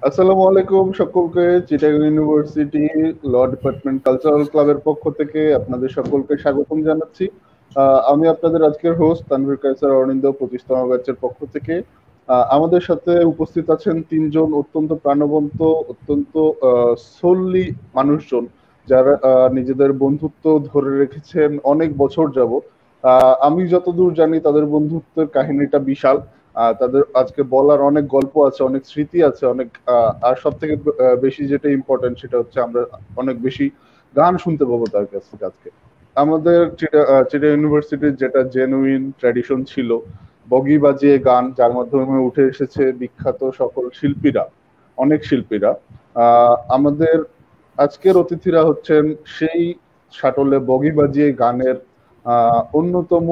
আসসালামু আলাইকুম সকলকে। Chittagong university law department cultural ক্লাবের পক্ষ থেকে আপনাদের সকলকে স্বাগতম জানাচ্ছি। আমি আপনাদের আজকের হোস্ট তানভীর কায়সার অনিন্দ, 25তম ব্যাচের পক্ষ থেকে। আমাদের সাথে উপস্থিত আছেন তিনজন অত্যন্ত প্রাণবন্ত, অত্যন্ত সোললি মানুষজন, যারা নিজেদের বন্ধুত্ব ধরে রেখেছেন অনেক বছর যাবত। আমি যতদূর জানি তাদের বন্ধুত্বের কাহিনীটা বিশাল। তাদের আজকে বলার অনেক গল্প আছে, অনেক স্মৃতি আছে, অনেক আর সব থেকে বেশি যেটা ইম্পর্টেন্ট সেটা হচ্ছে আমরা অনেক বেশি গান শুনতে পাবো তার কাছ থেকে আজকে। আমাদের চিটা ইউনিভার্সিটির যেটা জেনুইন ট্র্যাডিশন ছিল, বগি বাজিয়ে গান, যার মাধ্যমে উঠে এসেছে বিখ্যাত সকল শিল্পীরা, অনেক শিল্পীরা। আমাদের আজকের অতিথিরা হচ্ছেন সেই শাটলে বগি বাজিয়ে গানের অন্যতম,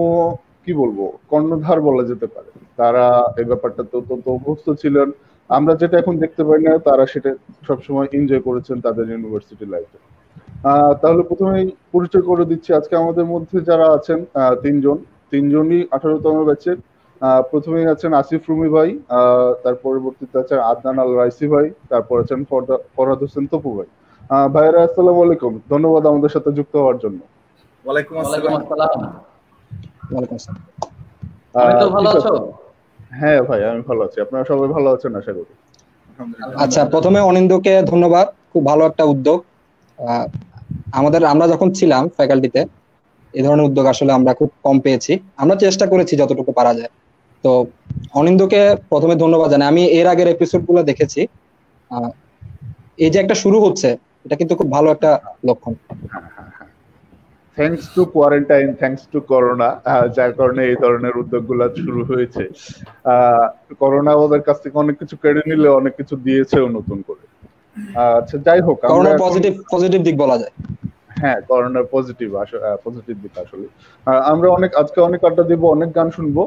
কি বলবো, কর্ণধার বলা যেতে পারে। তারা এই ব্যাপারটাতে অত্যন্ত অভ্যস্ত ছিলেন। আমরা যেটা এখন দেখতে পাই না, তারা সেটা সবসময় এনজয় করেছেন তাদের ইউনিভার্সিটি লাইফে। তাহলে প্রথমেই পরিচয় করে দিচ্ছি আজকে আমাদের মধ্যে যারা আছেন। তিনজনই 18তম ব্যাচের। প্রথমেই আছেন আসিফ রুমি ভাই, তার পরবর্তীতে আছেন আদনান আল রাইসি ভাই, তারপর আছেন ফরহাদ হোসেন তপু ভাই। ভাইরা আসসালামু আলাইকুম, ধন্যবাদ আমাদের সাথে যুক্ত হওয়ার জন্য। ওয়ালাইকুম আসসালাম। ওয়ালাইকুম আসসালাম। ভালো আছো? হ্যাঁ ভাই, আমি ভালো আছি। আপনারা সবাই ভালো আছেন আশা করি। আচ্ছা, প্রথমে অনিন্দকে ধন্যবাদ, খুব ভালো একটা উদ্যোগ। আমরা যখন ছিলাম ফ্যাকাল্টিতে এই ধরনের উদ্যোগ আসলে আমরা খুব কম পেয়েছি। আমরা চেষ্টা করেছি যতটুকু পারা যায়। তো অনিন্দকে প্রথমে ধন্যবাদ জানাই। আমি এর আগের এপিসোডগুলো দেখেছি। এই যে একটা শুরু হচ্ছে, এটা কিন্তু খুব ভালো একটা লক্ষণ। Thanks to quarantine, thanks to corona, যার কারণে এই ধরনের উদ্যোগগুলো শুরু হয়েছে। করোনা ওদের কাছ থেকে অনেক কিছু কেড়ে নিলে অনেক কিছু দিয়েছেও নতুন করে। আচ্ছা, যাই হোক, করোনার পজিটিভ দিক বলা যায়। হ্যাঁ, করোনার পজিটিভ দিক আসলে। আমরা আজকে অনেক আড্ডা দিব, অনেক গান শুনবো।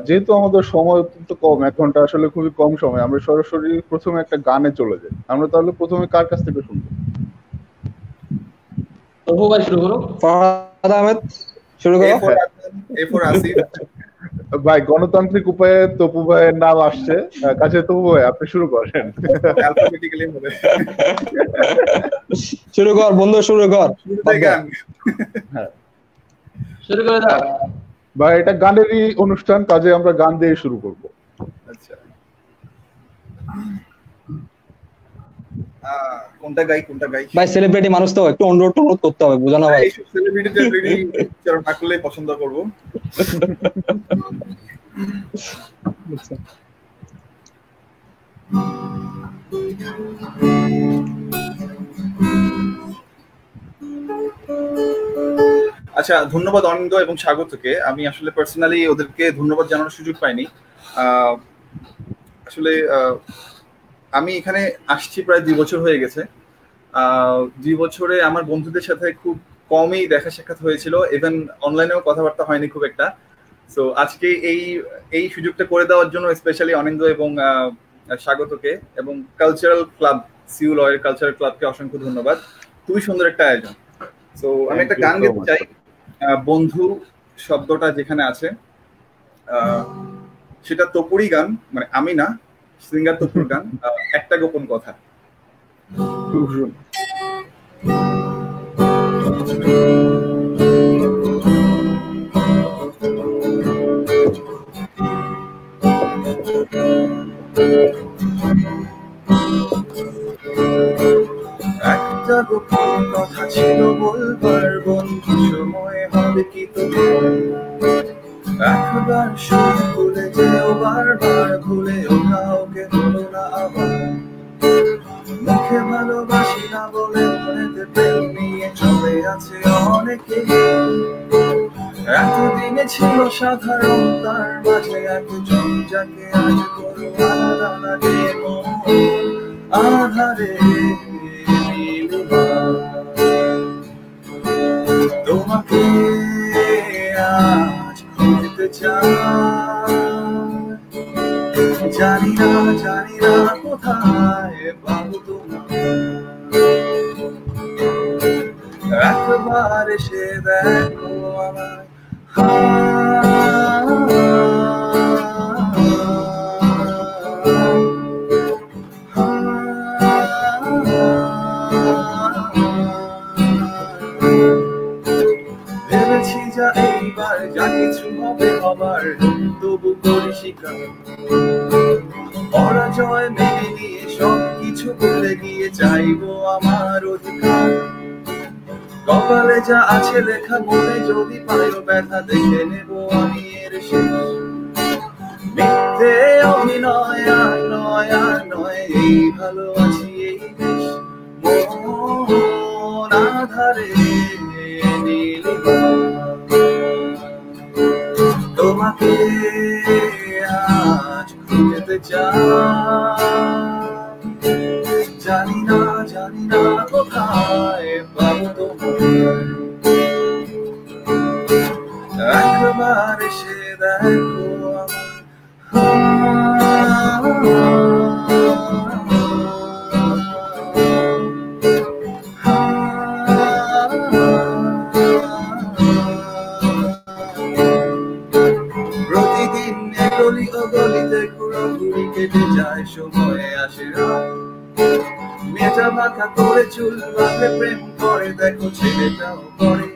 যেহেতু আমাদের সময় অত্যন্ত কম, 1 ঘন্টা আসলে খুবই কম সময়, আমরা সরাসরি প্রথমে একটা গানে চলে যাই। আমরা তাহলে প্রথমে কার কাছ থেকে শুনবো? তপু ভাই শুরু করো। ফরহাদ আহমেদ শুরু করো। এরপর আসিফ ভাই, গণতান্ত্রিক উপায়ে তপু ভাইয়ের নাম আসছে, কাছে তপু ভাই আপনি শুরু করেন। অ্যালফাবেটিক্যালি হবে। শুরু কর বন্ধু, শুরু কর। হ্যাঁ, শুরু করে দাও ভাই। এটা গানেরই অনুষ্ঠান, কাজে আমরা গান দিয়ে শুরু করব। আচ্ছা, কোনটা গাই ভাই? সেলিব্রিটি মানুষ তো, একটু অনুরোধ করতে হবে, বোঝানো ভাই। সেলিব্রিটিদের রেডি চরণ না করলে পছন্দ করব। আচ্ছা, ধন্যবাদ অনিন্দ এবং স্বাগতকে। আমি আসলে পার্সোনালি ওদেরকে ধন্যবাদ জানানোর সুযোগ পাইনি। আসলে আমি এখানে আসছি প্রায় 2 বছর হয়ে গেছে। 2 বছরে আমার বন্ধুদের সাথে খুব কমই দেখা সাক্ষাৎ হয়েছিল, ইভেন অনলাইনেও কথাবার্তা হয়নি খুব একটা। সো আজকে এই সুযোগটা করে দেওয়ার জন্য স্পেশালি অনিন্দ এবং স্বাগতকে এবং কালচারাল ক্লাব, সিউল অয়ের কালচারাল ক্লাবকে অসংখ্য ধন্যবাদ। খুবই সুন্দর একটা আয়োজন। সো আমি একটা গান গাইতে চাই। বন্ধু শব্দটা যেখানে আছে সেটা তপুরই গান, মানে আমি না, সিঙ্গার তপুর গান, একটা গোপন কথা। একটা গোপন কথা ছিল বলবার, বন্ধু সময় হবে কি তোমার? একবার শুধু ভুলে যেও, বারবার ভুলেও কাউকে বলো না আবার। মুখে ভালোবাসি না বলে মনেতে প্রেম নিয়ে চলে আছে অনেকে। এতদিনে ছিল সাধারণ, তার মাঝে একজন যাকে আজ বড় আলাদা লাগে মন। আধারে তোমাকে আজ খুঁজতে চাই, জানি না কোথায় পাবো তোমায়। একবার এসে দেখো আমায়, হবে হবার তবু করি স্বীকার পরাজয় মেনে নিয়ে সবকিছু ভুলে গিয়ে চাইবো আমার অধিকার কপালে যা আছে লেখা মনে যদি পায়ো ব্যথা দেখে নেব আমি এর শেষ মিথ্যে অভিনয় আর নয় আর নয় এই ভালো আছি এই বেশ মন আধারে নীলিমা তোমাকে আজ খুঁজতে চাই জানি না কোথায় পাবো তোমায় একবার এসে দেখো প্রতিদিন গলি ও গলিতে ঘুরি কেটে যায় সময় আসে রাত মেজা মাথা করে চুল বাঁধে প্রেম করে দেখো ছেলেটাও করে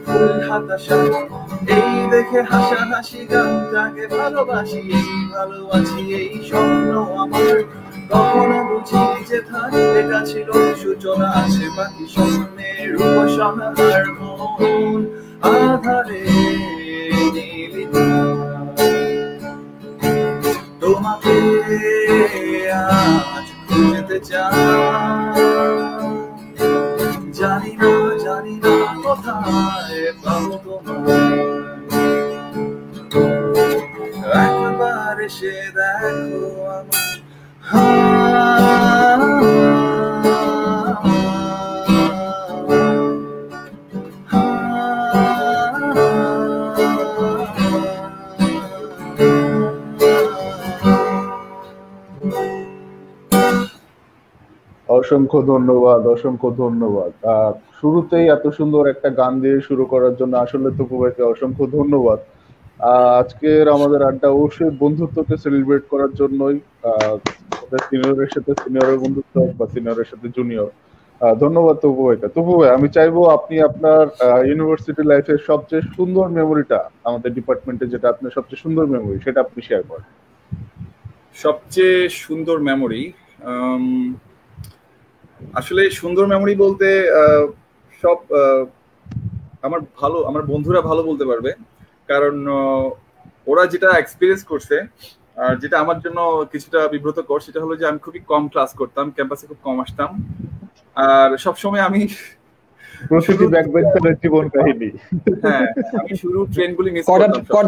ফুল হতাশা এই দেখে হাসাহাসি গান জাগে ভালোবাসি এই ভালো আছি এই স্বপ্ন আমার কখনো বুঝিনি যে থাকে এটা ছিল সূচনা আছে বাকি স্বপ্নের উপসংহার মন আধারে নীলিমা তোমাকে আজ খুঁজতে চাই জানি না কোথায় পাবো তোমায় একবার এসে দেখো অসংখ্য ধন্যবাদ। শুরুতেই এত সুন্দর একটা গান দিয়ে শুরু করার জন্য আসলে তপু ভাইকে অসংখ্য ধন্যবাদ। আজকের আমাদের আড্ডা অবশ্যই বন্ধুত্বকে সেলিব্রেট করার জন্যই, সিনিয়রের সাথে সিনিয়রের বন্ধুত্ব বা সিনিয়রের সাথে জুনিয়র। ধন্যবাদ তপু ভাইকে। তপু ভাই, আমি চাইবো আপনি আপনার ইউনিভার্সিটি লাইফের সবচেয়ে সুন্দর মেমোরিটা, আমাদের ডিপার্টমেন্টে যেটা আপনার সবচেয়ে সুন্দর মেমোরি, সেটা আপনি শেয়ার করেন। সবচেয়ে সুন্দর মেমোরি, আসলে সুন্দর মেমোরি বলতে সব আমার বন্ধুরা ভালো বলতে পারবে, কারণ ওরা যেটা এক্সপিরিয়েন্স করছে আর যেটা আমার জন্য কিছুটা বিব্রতকর, সেটা হলো যে আমি খুবই কম ক্লাস করতাম, ক্যাম্পাসে খুব কম আসতাম, আর সবসময় আমি প্রতিটি ব্যাকবেঞ্চারের জীবন কাহিনী। হ্যাঁ, আমি শুরু ট্রেনগুলি মিস করতাম।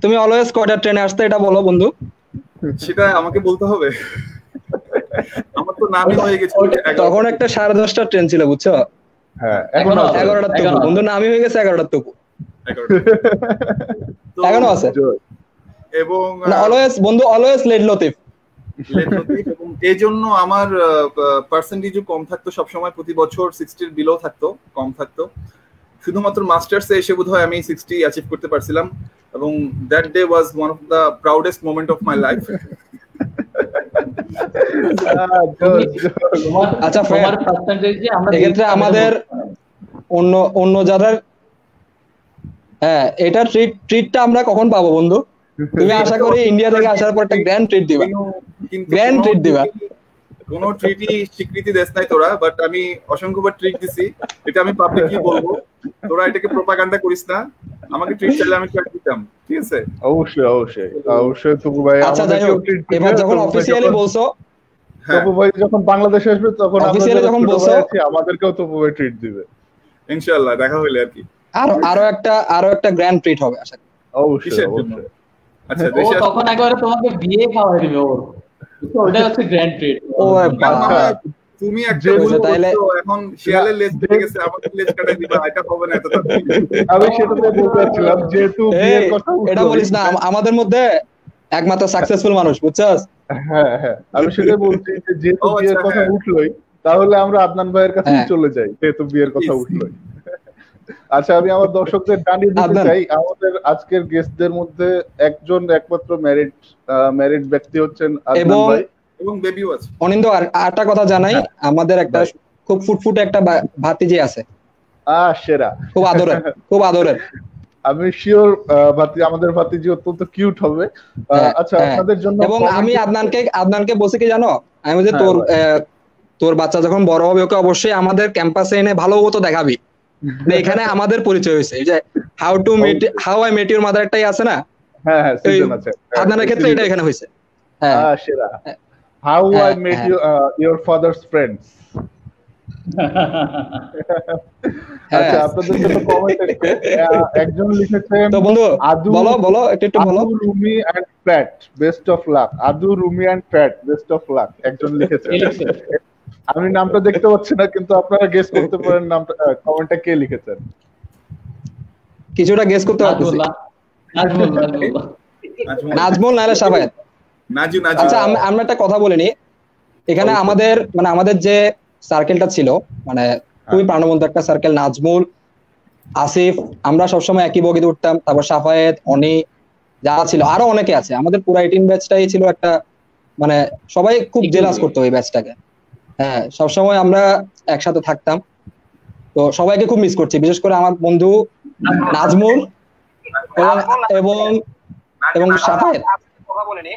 তুমি অলওয়েজ কয়টা ট্রেনে আসতে এটা বলো বন্ধু। সেটা আমাকে বলতে হবে? আমার তো নামই হয়ে গেছে তখন একটা 10:30টার ট্রেন ছিল, বুঝছো? হ্যাঁ, এখন 11টার তবু বন্ধু নামই হয়ে গেছে 11টার তবু, এখনো আছে। এবং অলওয়েজ বন্ধু, অলওয়েজ লেট লতিফ। এবং এই জন্য আমার পার্সেন্টেজও কম থাকতো সবসময়, প্রতি বছর 60 বিলো থাকতো, কম থাকতো। শুধুমাত্র মাস্টার্সে এসে বোধহয় আমি 60 অ্যাচিভ করতে পারছিলাম, এবং that day was one of the প্রাউডেস্ট moment of my life. আচ্ছা, এক্ষেত্রে আমাদের অন্য যাদের, হ্যাঁ, এটা ট্রিটটা আমরা কখন পাবো বন্ধু? তুমি আশা করি ইন্ডিয়া থেকে আসার পর একটা গ্র্যান্ড ট্রিট দিবা, গ্র্যান্ড ট্রিট দিবা। কোনো ট্রিটই স্বীকৃতি দেস নাই তোরা, বাট আমি অসংখ্যবার ট্রিট দিছি, এটা আমি পাবলিকলি বলবো। তোরা এটাকে প্রোপাগান্ডা করিস না, আমাকে ট্রিট চাইলে আমি ট্রিট দিতাম, ঠিক আছে? অবশ্যই তপু ভাই। আচ্ছা, যাই হোক, এবার যখন অফিসিয়ালি বলছো, তপু ভাই যখন বাংলাদেশে আসবে তখন অফিসিয়ালি যখন বলছো আমাদেরকেও তপু ভাই ট্রিট দিবে ইনশাআল্লাহ, দেখা হইলে আর কি। আরো একটা গ্র্যান্ড ট্রিট হবে আশা করি। অবশ্যই। আচ্ছা, তখন একবারে তোমাকে বিয়ে খাওয়াই দিবে ওর, ওটা হচ্ছে গ্র্যান্ড ট্রিট। ও বাবা, তুমি একটা বলছো তাইলে এখন শিয়ালের লেজ থেকে গেছে, আমাকে লেজ কাটাই দিবা, এটা হবে না। এটা আমি সেটাতে বলতে চাচ্ছিলাম, যেহেতু বিয়ের কথা এটা বলিস না, আমাদের মধ্যে একমাত্র সাকসেসফুল মানুষ, বুঝছস? হ্যাঁ, আমি সেটাই বলছি যে যেহেতু বিয়ের কথা উঠলোই, তাহলে আমরা আদনান ভাইয়ের কাছে চলে যাই, যেহেতু বিয়ের কথা উঠলোই। আচ্ছা, আমি আমার দর্শকদের জানিয়ে দিতে চাই, আমাদের আজকের গেস্টদের মধ্যে একমাত্র ম্যারিড ব্যক্তি হচ্ছেন আদনান ভাই, এবং বেবিও আছে। অনিন্দ, আর একটা কথা জানাই, আমাদের একটা খুব ফুটফুটে একটা ভাতিজি আছে, সেরা, খুব আদরের। আমি শিওর আমাদের ভাতিজি অত্যন্ত কিউট হবে। আচ্ছা, আপনাদের জন্য এবং আমি আদনানকে বলছি কি জানো, আমি যে তোর বাচ্চা যখন বড় হবে ওকে অবশ্যই আমাদের ক্যাম্পাসে এনে ভালো মতো দেখাবি। এখানে আমাদের পরিচয় হয়েছে যে how I met your mother একটাই আছে না, হ্যাঁ সিজন আছে, আদনানের ক্ষেত্রে এটা এখানে হয়েছে। সেরা how I met your father's friends. আচ্ছা, আপনাদের জন্য কমেন্ট এসেছে, একজন লিখেছেন তো বন্ধু বলো একটু বলো। Adu Rumi and fat best of luck. Adu Rumi and fat best of luck একজন লিখেছেন। আমি নামটা দেখতে পাচ্ছি না, কিন্তু আপনারা গেস করতে পারেন নামটা, কমেন্টটা কে লিখেছেন। কিছুটা গেস করতে পারতেছি। নাজমুল নাহলে শাফায়েত। আচ্ছা, আমরা একটা কথা বলে নি, এখানে আমাদের যে সার্কেলটা ছিল মানে খুবই প্রাণবন্ত একটা সার্কেল, নাজমুল, আসিফ, আমরা সবসময় একই বগিতে উঠতাম, তারপর শাফায়েত, অনি, যারা ছিল আরো অনেকে আছে, আমাদের পুরো 18 ব্যাচটাই ছিল একটা মানে সবাই খুব জেলাস করতো ওই ব্যাচটাকে। হ্যাঁ, সবসময় আমরা একসাথে থাকতাম, তো সবাইকে খুব মিস করছি, বিশেষ করে আমার বন্ধু নাজমুল এবং শাফায়েত। কথা বলিনি,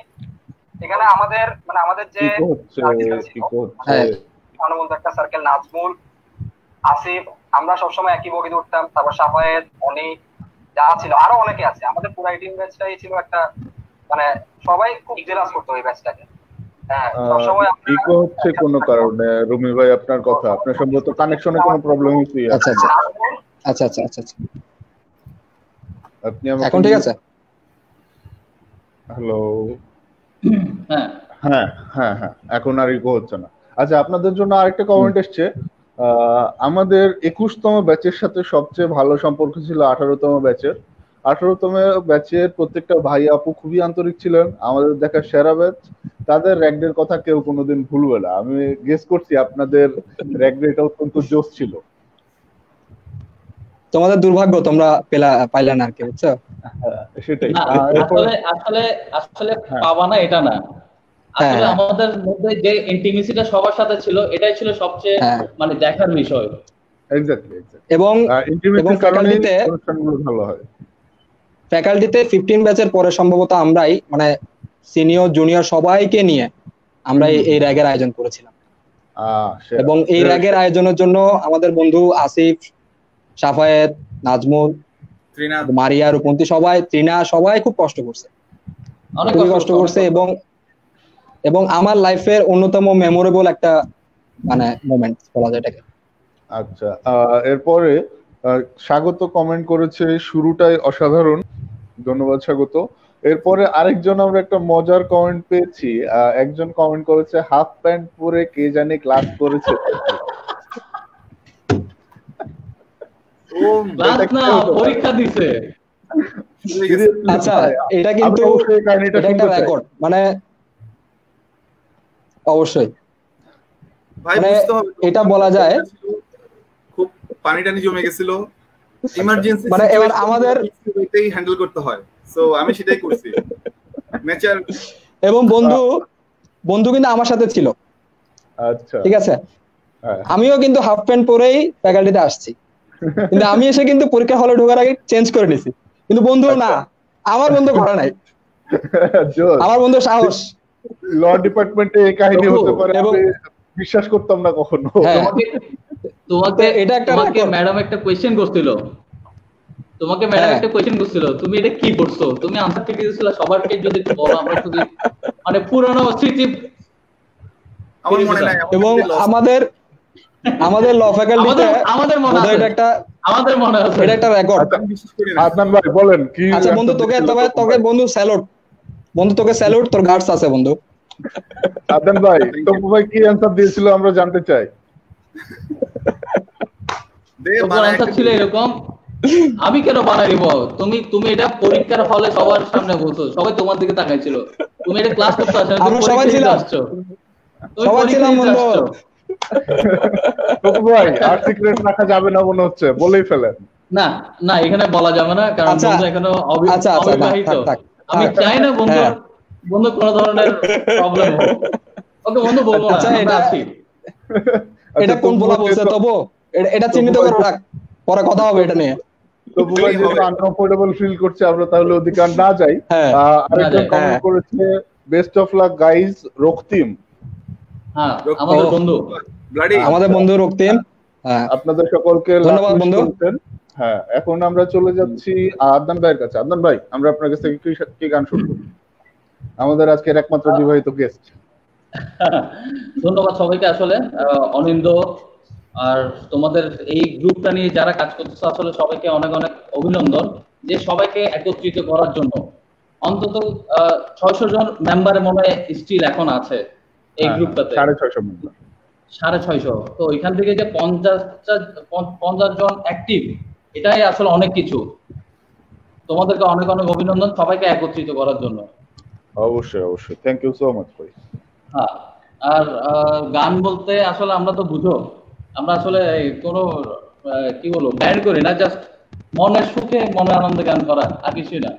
এখানে আমাদের যে প্রাণবন্ত একটা সার্কেল, নাজমুল, আসিফ, আমরা সবসময় একই বগিতে উঠতাম, তারপর শাফায়েত, অনি, যারা ছিল আরো অনেকে আছে, আমাদের পুরো 18 ব্যাচটাই ছিল একটা মানে সবাই খুব জেলাস করতো ওই ব্যাচটাকে। হ্যাঁ, সবসময় ইকো হচ্ছে কোনো কারণে রুমি ভাই আপনার কথা, আপনার সম্ভবত কানেকশনে কোনো প্রবলেম হচ্ছে। আচ্ছা, আপনি এখন ঠিক আছে? হ্যালো, হ্যাঁ এখন আর ইকো হচ্ছে না। আচ্ছা, আপনাদের জন্য আরেকটা কমেন্ট এসছে, আমাদের 21তম ব্যাচের সাথে সবচেয়ে ভালো সম্পর্ক ছিল 18তম ব্যাচের। 18তম ব্যাচের প্রত্যেকটা ভাই আপু খুবই আন্তরিক ছিলেন, আমাদের দেখা সেরা ব্যাচ। তাদের র্যাগডের কথা কেউ কোনোদিন ভুলবে না। আমি গেস করছি আপনাদের র্যাগডেটা অত্যন্ত জোশ ছিল। তোমাদের দুর্ভাগ্য তোমরা পাইলে না আর কি, বুঝছো? সেটাই আসলে পাবা না এটা না, আসলে আমাদের মধ্যে যে ইন্টিমেসিটা সবার সাথে ছিল এটাই ছিল সবচেয়ে মানে দেখার বিষয়। এক্স্যাক্টলি এবং ইন্টিমেসির কারণে অনুষ্ঠানগুলো ভালো হয়। ফ্যাকাল্টিতে 15 ব্যাচের পরে সম্ভবত আমরাই মানে সিনিয়র জুনিয়র সবাইকে নিয়ে আমরা এই র্যাগের আয়োজন করেছিলাম। এবং এই র্যাগের আয়োজনের জন্য আমাদের বন্ধু আসিফ, শাফায়েত, নাজমুল, মারিয়া, রূপন্তী, সবাই, ত্রিনা, সবাই খুব কষ্ট করছে, অনেক কষ্ট করছে। এবং আমার লাইফের অন্যতম মেমোরেবল একটা মানে মোমেন্ট বলা যায় এটাকে। আচ্ছা, এরপরে স্বাগত কমেন্ট করেছে, শুরুটাই অসাধারণ, ধন্যবাদ স্বাগত। এরপরে আরেকজন আমরা একটা মজার কমেন্ট পেয়েছি, একজন কমেন্ট করেছে হাফ প্যান্ট পরে কে জানে ক্লাস করেছে। পরীক্ষা দিছে। আচ্ছা, এটা কিন্তু একটা রেকর্ড মানে অবশ্যই মানে এটা বলা যায় খুব পানি টানি জমে গেছিল, ইমার্জেন্সি মানে এবার আমাদের এটাই হ্যান্ডেল করতে হয়, সো আমি সেটাই করছি। নেচার এবং বন্ধু কিন্তু আমার সাথে ছিল। আচ্ছা, ঠিক আছে, আমিও কিন্তু হাফ প্যান্ট পরেই ফ্যাকাল্টিতে আসছি, কিন্তু আমি এসে কিন্তু পরীক্ষা হলে ঢোকার আগে চেঞ্জ করে নিছি, কিন্তু বন্ধু না, আমার বন্ধু করে নাই, আমার বন্ধু সাহস। ল ডিপার্টমেন্টে এই কাহিনী হতে পারে এবং বিশ্বাস করতাম না কখনো। তোমাকে ম্যাডাম একটা কোয়েশ্চেন করছিল, তুমি এটা কি করছো, তুমি আনসার ঠিক দিয়েছিল, সবারকে যদি বলো আমরা শুধু মানে পুরনো স্মৃতি আমার মনে নাই। এবং আমাদের ল ফ্যাকাল্টিতে আমাদের মনে আছে এটা একটা রেকর্ড। আদনান ভাই বলেন কি? আচ্ছা বন্ধু, তোকে বন্ধু স্যালুট, বন্ধু তোকে স্যালুট, তোর গার্ডস আছে বন্ধু। আদনান ভাই, তপু ভাই কি অ্যানসার দিয়েছিল আমরা জানতে চাই। অ্যানসার ছিল এরকম, আমি কেন বানাই দিব, তুমি এটা পরীক্ষার হলে সবার সামনে বলছো, সবাই তোমার দিকে তাকাইছিল, তুমি এটা ক্লাস করতে আসছো, আমরা সবাই ছিলাম, সবাই ছিলাম বন্ধু। তপু ভাই আর সিক্রেট রাখা যাবে না মনে হচ্ছে, বলেই ফেলেন। না এখানে বলা যাবে না, কারণ বন্ধু এখনো অবিবাহিত। আমি চাই না বন্ধু কোনো ধরনের প্রবলেম হোক। ওকে বন্ধু বলবো না, আমরা আছি। এটা কোন বলা বলছে তবু, এটা চিহ্নিত করে রাখ, পরে কথা হবে এটা নিয়ে। তো বুবাই যেহেতু আনকমফোর্টেবল ফিল করছে, আমরা তাহলে ওদিকে আর না যাই। আরেকজন কমেন্ট করেছে বেস্ট অফ লাক গাইজ, রক্তিম। হ্যাঁ, আমাদের বন্ধু রক্তিম, আপনাদের সকলকে ধন্যবাদ বন্ধু। হ্যাঁ, এখন আমরা চলে যাচ্ছি আদনান ভাইয়ের কাছে। আদনান ভাই, আমরা আপনার কাছ থেকে কি গান শুনবো? আমাদের আজকের একমাত্র বিবাহিত গেস্ট। ধন্যবাদ সবাইকে। আসলে অনিন্দ আর তোমাদের এই গ্রুপটা নিয়ে যারা কাজ করতেছে, আসলে সবাইকে অনেক অনেক অভিনন্দন যে সবাইকে একত্রিত করার জন্য। অন্তত 600 জন মেম্বার মনে হয় স্টিল এখন আছে এই গ্রুপটাতে। 650 মেম্বার, 650। তো এখান থেকে যে 50 জন অ্যাক্টিভ, এটাই আসলে অনেক কিছু। তোমাদেরকে অনেক অনেক অভিনন্দন সবাইকে একত্রিত করার জন্য। অবশ্যই অবশ্যই, থ্যাংক ইউ সো মাচ ভাই। হ্যাঁ, আর গান বলতে আসলে আমরা তো বুঝো, আমরা আসলে কোনো কি বলবো ব্যান্ড করি না, জাস্ট মনের সুখে মনের আনন্দে গান করা, আর কিছুই না।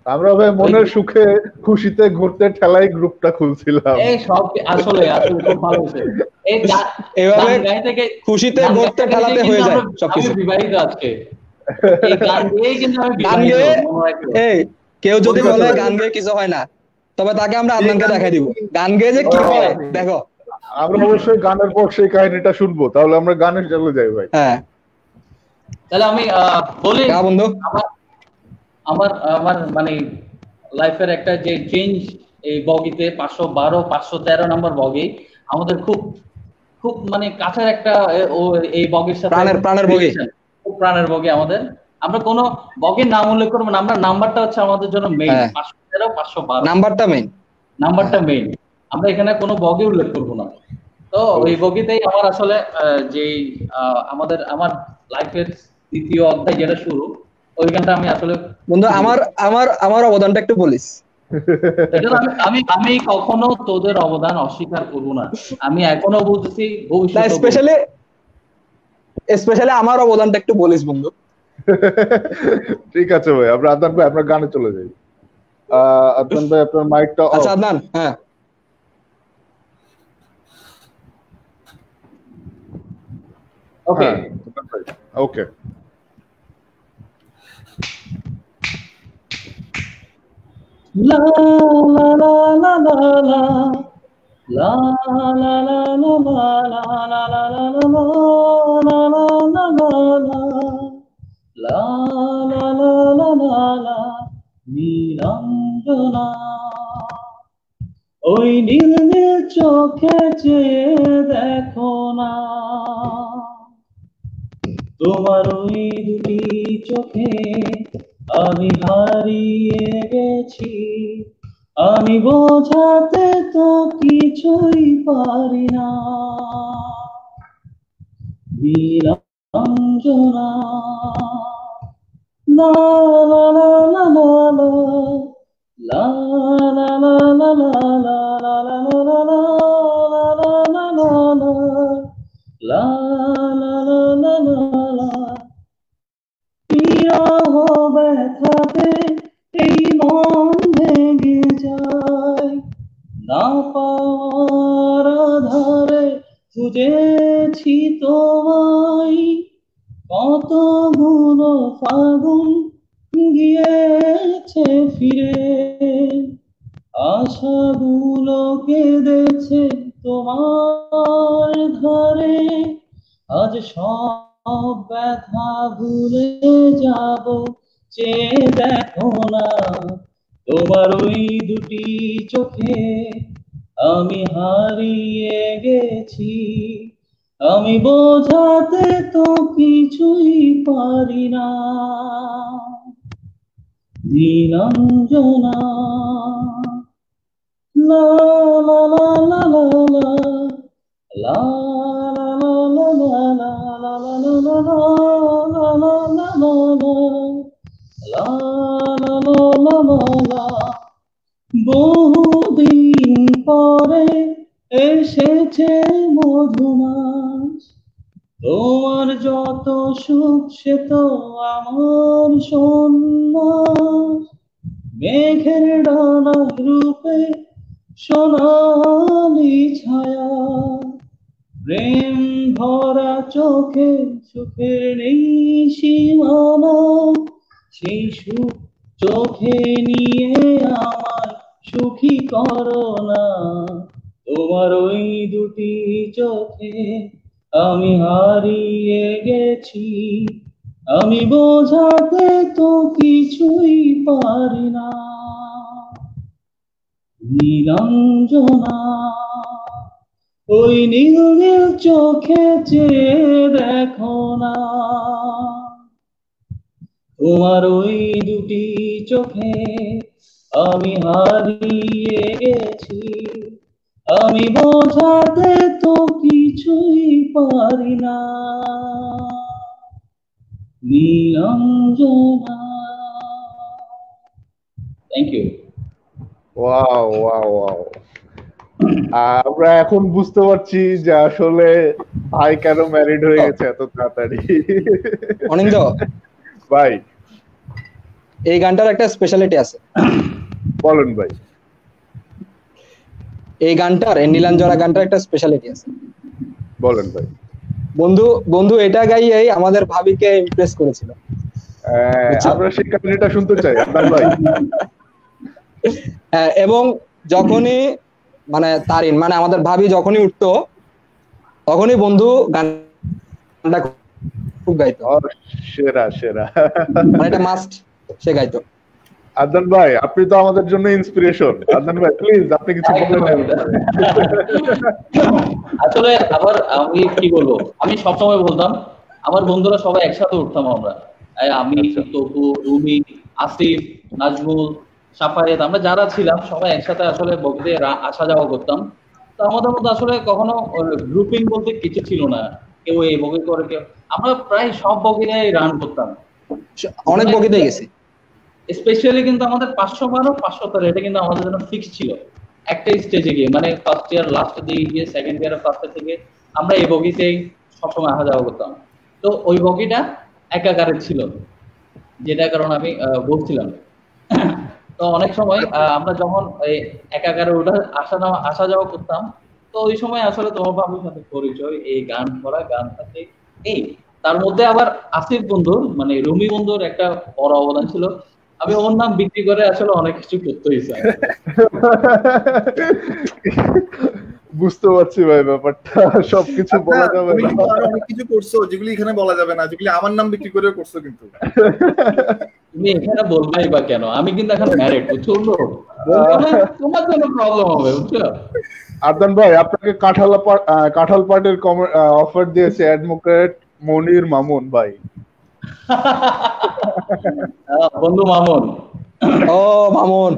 আমরা ভাই মনের সুখে খুশিতে ঘুরতে ঠেলাই গ্রুপটা খুলছিলাম। এই সব আসলে আসলে খুব ভালো হয়েছে। এই এইভাবে খুশিতে ঘুরতে ঠেলাতে হয়ে যায় সবকিছু। আমি বিবাহিত আজকে, এই গান দিয়েই কিন্তু আমি বিবাহিত। এই কেউ যদি বলে গান গেয়ে কিছু হয় না, তবে তাকে আমরা আদনানকে দেখাই দিব গান গেয়ে যে কি হয়। দেখো, আমরা অবশ্যই গানের পর সেই কাহিনীটা শুনবো। তাহলে আমরা গানের চলে যাই ভাই। হ্যাঁ, তাহলে আমি বলি বন্ধু, আমার আমার মানে লাইফের একটা যে চেঞ্জ, এই বগিতে 512 513 নম্বর বগি আমাদের খুব খুব মানে কাছের একটা, এই বগির সাথে প্রাণের বগি, খুব প্রাণের বগি আমাদের। আমরা কোনো বগির নাম উল্লেখ করবো না, আমরা নাম্বারটা হচ্ছে আমাদের জন্য মেইন। 513 512 নাম্বারটা মেইন। আমরা এখানে কোনো বগি উল্লেখ করবো না। তো ওই বগিতেই আমার আসলে যেই আমার লাইফের দ্বিতীয় অধ্যায় যেটা শুরু, ওইখানটা আমি আসলে বন্ধু আমার অবদানটা একটু বলিস। আমি কখনো তোদের অবদান অস্বীকার করব না। আমি এখনো বলতেছি, স্পেশালি আমার অবদানটা একটু বলিস বন্ধু। ঠিক আছে ভাই, আমরা আদনান ভাই আপনার গানে চলে যাই। আদনান ভাই আপনার মাইকটা। আচ্ছা আদনান, হ্যাঁ ওকে ওকে। La la la la la la la la la la la la la la Nilanjana, ওই নীল নীল চোখে চেয়ে দেখো না, তোমার ওই দুটি চোখে আমি হারিয়ে গেছি। আমি বোঝাতে তো কিছুই পারি না, নীলাঞ্জনা। লা লা লা লা লা লা লা লা লা লা লা লা লা লা লা লা লা লা। বিরহ ব্যথাতে এই মন ভেঙে যায়, না পাওয়ার আধারে খুঁজেছি তোমায়। কতগুলো ফাগুন গিয়েছে ফিরে, আশাগুলো কেঁদেছে তোমার ধারে। আজ সব ব্যথা ভুলে যাব, চেয়ে দেখো না, তোমার ওই দুটি চোখে আমি হারিয়ে গেছি। আমি বোঝাতে তো কিছুই পারি না, নীলাঞ্জনা। লা লা লা লা লা লা বহুদিন পরে এসেছে মধুমাস, তোমার যত সুখ সে তো আমার সন্ন্যাস। মেঘের ডানা রূপে সোনালি ছায়া, প্রেম ভরা চোখে সুখের নেই সীমানা, সেই সুখ চোখে নিয়ে আমার সুখী করো না। তোমার ওই দুটি চোখে আমি হারিয়ে গেছি, আমি বোঝাতে তো কিছুই পারি না। নীলাঞ্জনা ওই নীল নীল চোখে চেয়ে দেখো না, তোমার ওই দুটি চোখে আমি হারিয়ে গেছি, আমি বোঝাতে তো কিছুই পারি না। Nilanjana. Thank you. Wow wow wow, আমরা এখন বুঝতে পারছি যে আসলে ভাই কেন ম্যারিড হয়ে গেছে এত তাড়াতাড়ি। অনিন্দ ভাই, এই গানটার একটা স্পেশালিটি আছে। বলেন ভাই। এই গানটার, এই নীলাঞ্জনা গানটার একটা স্পেশালিটি আছে। বলেন ভাই। বন্ধু এটা গাইয়েই আমাদের ভাবিকে ইমপ্রেস করেছিল। আমরা সেই কাহিনীটা শুনতে চাই আদনান ভাই। এবং যখনই মানে তারিন মানে আমাদের ভাবি যখনই উঠতো তখনই বন্ধু গানটা খুব গাইতো। সেরা সেরা, মানে এটা মাস্ট সে গাইতো। আদনান ভাই, আপনি তো আমাদের জন্য ইন্সপিরেশন। আদনান ভাই প্লিজ আপনি কিছু বলেন। আসলে আবার আমি কি বলবো, আমি সবসময় বলতাম আমার বন্ধুরা সবাই একসাথে উঠতাম আমরা, আমি, তপু, রুমি, আসিফ, নাজমুল, সাফায়েত, আমরা যারা ছিলাম সবাই একসাথে আসলে বগিতে আসা যাওয়া করতাম। তো আমাদের মধ্যে আসলে কখনো গ্রুপিং বলতে কিছু ছিল না, কেউ এই বগি করে কেউ, আমরা প্রায় সব বগিতে রান করতাম, অনেক বগিতে গেছি। স্পেশালি কিন্তু আমাদের 500 মানুষ 500 এটা কিন্তু আমাদের জন্য ফিক্স ছিল একটা স্টেজে গিয়ে, মানে ফার্স্ট ইয়ার লাস্টের দিকে গিয়ে সেকেন্ড ইয়ারের ফার্স্টের থেকে আমরা এই বগিতেই সবসময় আসা যাওয়া করতাম। তো ওই বগিটা একাকারের ছিল, যেটা কারণ আমি বলছিলাম। তো অনেক সময় আমরা যখন একাকারে আসা যাওয়া করতাম, তো ওই সময় আসলে তোমার বাবুর সাথে পরিচয়, এই গান করা, গান থাকে এই, তার মধ্যে আবার আসিফ বন্ধুর মানে রুমি বন্ধুর একটা বড় অবদান ছিল। আমি ওর নাম বিক্রি করে আসলে অনেক কিছু করতে হয়েছে। বুঝতে পারছি ভাই ব্যাপারটা, সবকিছু বলা যাবে না। অনেক কিছু করছো যেগুলি এখানে বলা যাবে না, যেগুলি আমার নাম বিক্রি করে করছো। কিন্তু তুমি এখানে বলবাই বা কেন, আমি কিন্তু এখন ম্যারিড, বুঝছো? তোমার জন্য প্রবলেম হবে, বুঝছো? আদনান ভাই, আপনাকে কাঁঠাল পাটের অফার দিয়েছে অ্যাডভোকেট মনির মামুন ভাই। বন্ধু মামুন। ও মামুন।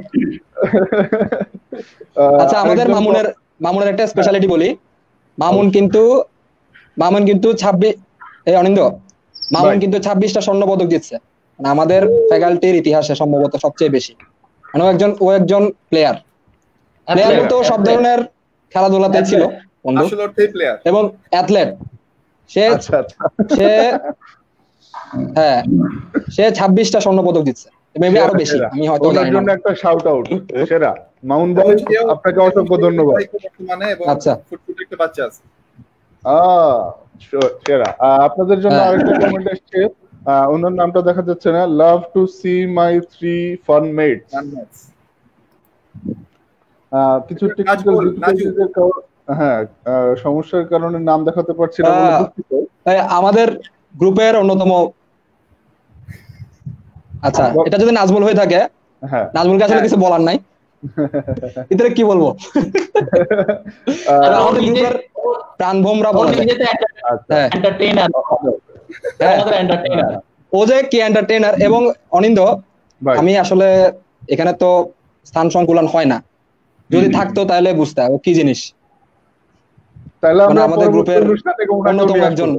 আচ্ছা, আমাদের মামুনের একটা স্পেশালিটি বলি। মামুন কিন্তু 26, এই অনিন্দ, মামুন কিন্তু 26টা স্বর্ণ পদক জিতছে, মানে আমাদের ফ্যাকাল্টির ইতিহাসে সম্ভবত সবচেয়ে বেশি। মানে ও একজন প্লেয়ার তো সব ধরনের খেলাধুলাতে ছিল বন্ধু, এবং অ্যাথলেট। সে 26টা স্বর্ণ পদক জিতছে, মেবি আরো বেশি, আমি হয়তো জানি না। জন্য একটা শাউট আউট সেরা মামুন ভাই, আপনাকে অসংখ্য ধন্যবাদ। আচ্ছা, ফুটফুটে একটা বাচ্চা আছে। সেরা। আপনাদের জন্য আরেকটা কমেন্ট এসেছে, ওনার নামটা দেখা যাচ্ছে না। Love to see my 3 fun mates. কিছু টেকনিক্যাল ডিফিকাল্টিজের সমস্যার কারণে নাম দেখাতে পারছি না বলে দুঃখিত। আমাদের গ্রুপের অন্যতম, আচ্ছা এটা যদি নাজমুল হয়ে থাকে, নাজমুলকে আসলে কিছু বলার নাই, এটারে কি বলবো। আমাদের গ্রুপের প্রাণভোমরা বলা যায়। ও যে কি এন্টারটেইনার। এবং অনিন্দ, আমি আসলে এখানে তো স্থান সংকুলন হয় না, যদি থাকতো তাহলে বুঝতে ও কি জিনিস। তাহলে আমাদের গ্রুপের অন্যতম একজন।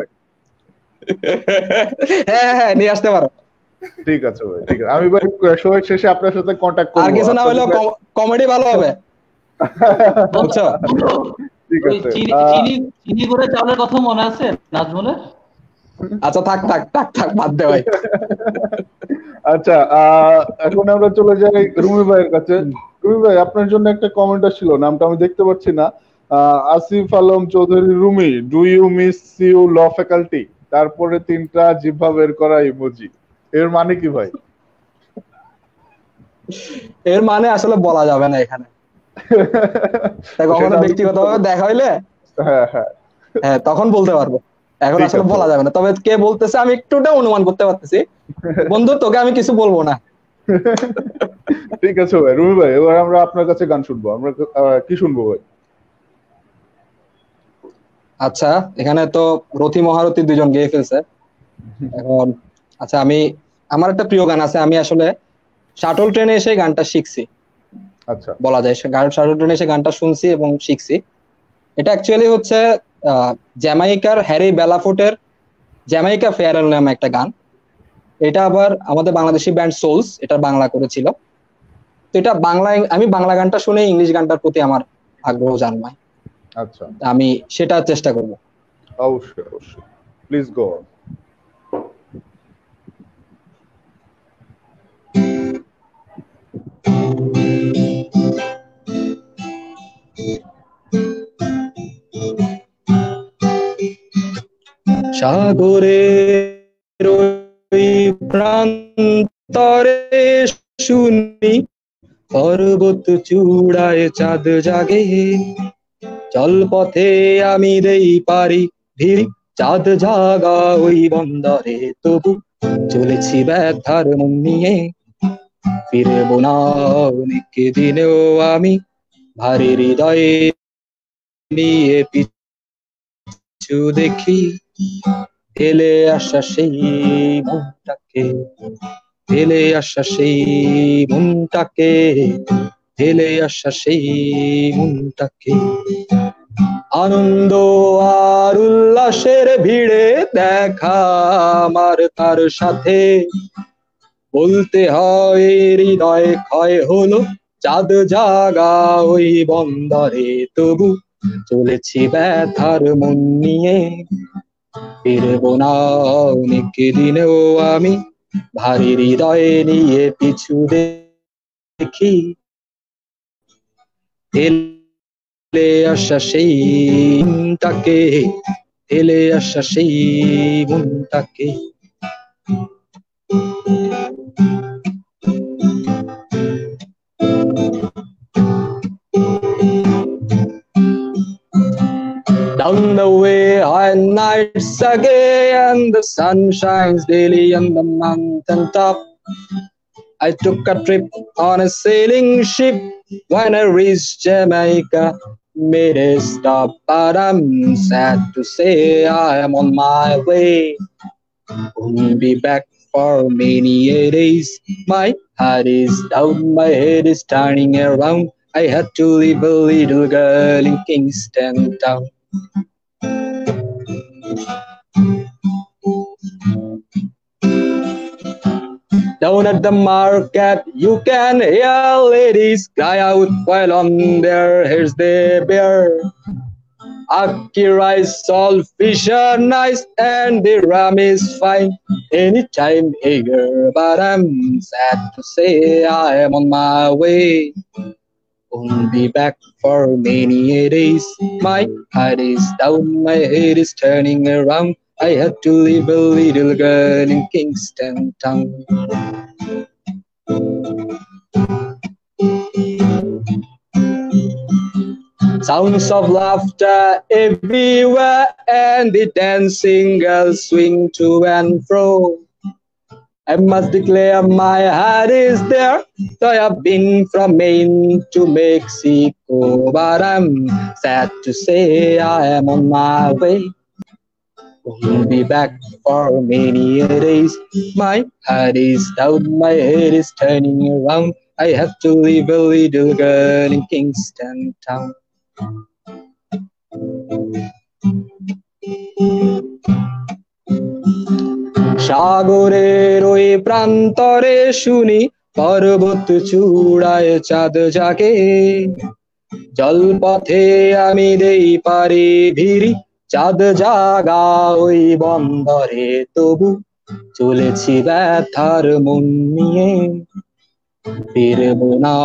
হ্যাঁ নিয়ে আসতে পারো। ঠিক আছে ভাই, ঠিক আছে। আমি ভাই শোয়ের শেষে আপনার সাথে কন্টাক্ট করব। আর কিছু না হলেও কমেডি ভালো হবে, বুঝছো? ঠিক আছে। চিনি করে চাউলের কথা মনে আছে নাজমুলের? আচ্ছা থাক বাদ দে ভাই। আচ্ছা, এখন আমরা চলে যাই রুমি ভাইয়ের কাছে। রুমি ভাই, আপনার জন্য একটা কমেন্ট আসছিল, নামটা আমি দেখতে পাচ্ছি না। Asif Alam Chowdhury Rumi, do you miss you law faculty? তারপরে 3টা জিহ্বা বের করা ইমোজি, এর মানে কি ভাই? এর মানে আসলে বলা যাবে না এখানে, কখনো ব্যক্তিগতভাবে দেখা হইলে হ্যাঁ হ্যাঁ হ্যাঁ তখন বলতে পারবো, এখন আসলে বলা যাবে না। তবে কে বলতেছে আমি একটুটা অনুমান করতে পারতেছি। বন্ধু তোকে আমি কিছু বলবো না। ঠিক আছে ভাই। রুমি ভাই, এবার আমরা আপনার কাছে গান শুনবো। আমরা কি শুনবো ভাই? আচ্ছা, এখানে তো রথি মহারথী দুজন গেয়ে ফেলছে এখন। আচ্ছা, আমার একটা প্রিয় গান আছে, আমি আসলে শাটল ট্রেনে এসে গানটা শিখছি। আচ্ছা, বলা যায় শাটল ট্রেনে এসে গানটা শুনছি এবং শিখছি। এটা অ্যাকচুয়ালি হচ্ছে জ্যামাইকার হ্যারি বেলাফোর্টের জ্যামাইকা ফেয়ারেল নামে একটা গান। এটা আবার আমাদের বাংলাদেশি ব্যান্ড সোলস এটা বাংলা করেছিল। তো এটা বাংলায়, আমি বাংলা গানটা শুনে ইংলিশ গানটার প্রতি আমার আগ্রহ জন্মায়। আচ্ছা, আমি সেটা চেষ্টা করব। অবশ্যই অবশ্যই, প্লিজ গো অন। সাগরের ওই প্রান্তরে শুনি পর্বত চূড়ায় চাঁদ জাগে, জলপথে আমি দেই পারি ভিড়ি, চাঁদ জাগা ওই বন্দরে তবু চলেছি ব্যথার মন নিয়ে। ফিরবো না অনেক দিনেও আমি ভারী হৃদয়ে নিয়ে পিছু দেখি, ফেলে আসা সেই মনটাকে, ফেলে আসা সেই মনটাকে, ফেলে আসা সেই মনটাকে। আনন্দ আর উল্লাসের ভিড়ে দেখা আমার তার সাথে, বলতে হয় হৃদয় ক্ষয় হলো, চাঁদ জাগা ওই বন্দরে তবু চলেছি ব্যথার মন নিয়ে। ফিরবো না অনেক দিনেও আমি ভারী হৃদয়ে নিয়ে পিছু দেখি, ফেলে আসা সেই মনটাকে, ফেলে আসা সেই মনটাকে। Down the way are nights again, and the sun shines daily on the mountain top. I took a trip on a sailing ship. When I reached Jamaica, made a stop, but I'm sad to say I am on my way. Won't be back for many days. My heart is down, my head is turning around. I had to leave a little girl in Kingston town. Down at the market, you can hear ladies cry out while on their heads they bear. Aki rice, all fish are nice, and the ram is fine anytime here. But I'm sad to say I am on my way. Won't be back for many days. My heart is down, my head is turning around. I had to leave a little girl in Kingston town. Sounds of laughter everywhere, and the dancing girls swing to and fro. I must declare my heart is there. I have been from Maine to Mexico, but I'm sad to say I am on my way. Won't be back for many days. My heart is down, my head is turning around. I have to leave a little girl in Kingston town. সাগরের ওই প্রান্তরে শুনি পর্বত চূড়ায় চাঁদ জাগে, জলপথে আমি দেই পারি ভিড়ি, চাঁদ জাগা ওই বন্দরে তবু চলেছি ব্যথার মন নিয়ে। ফিরবো না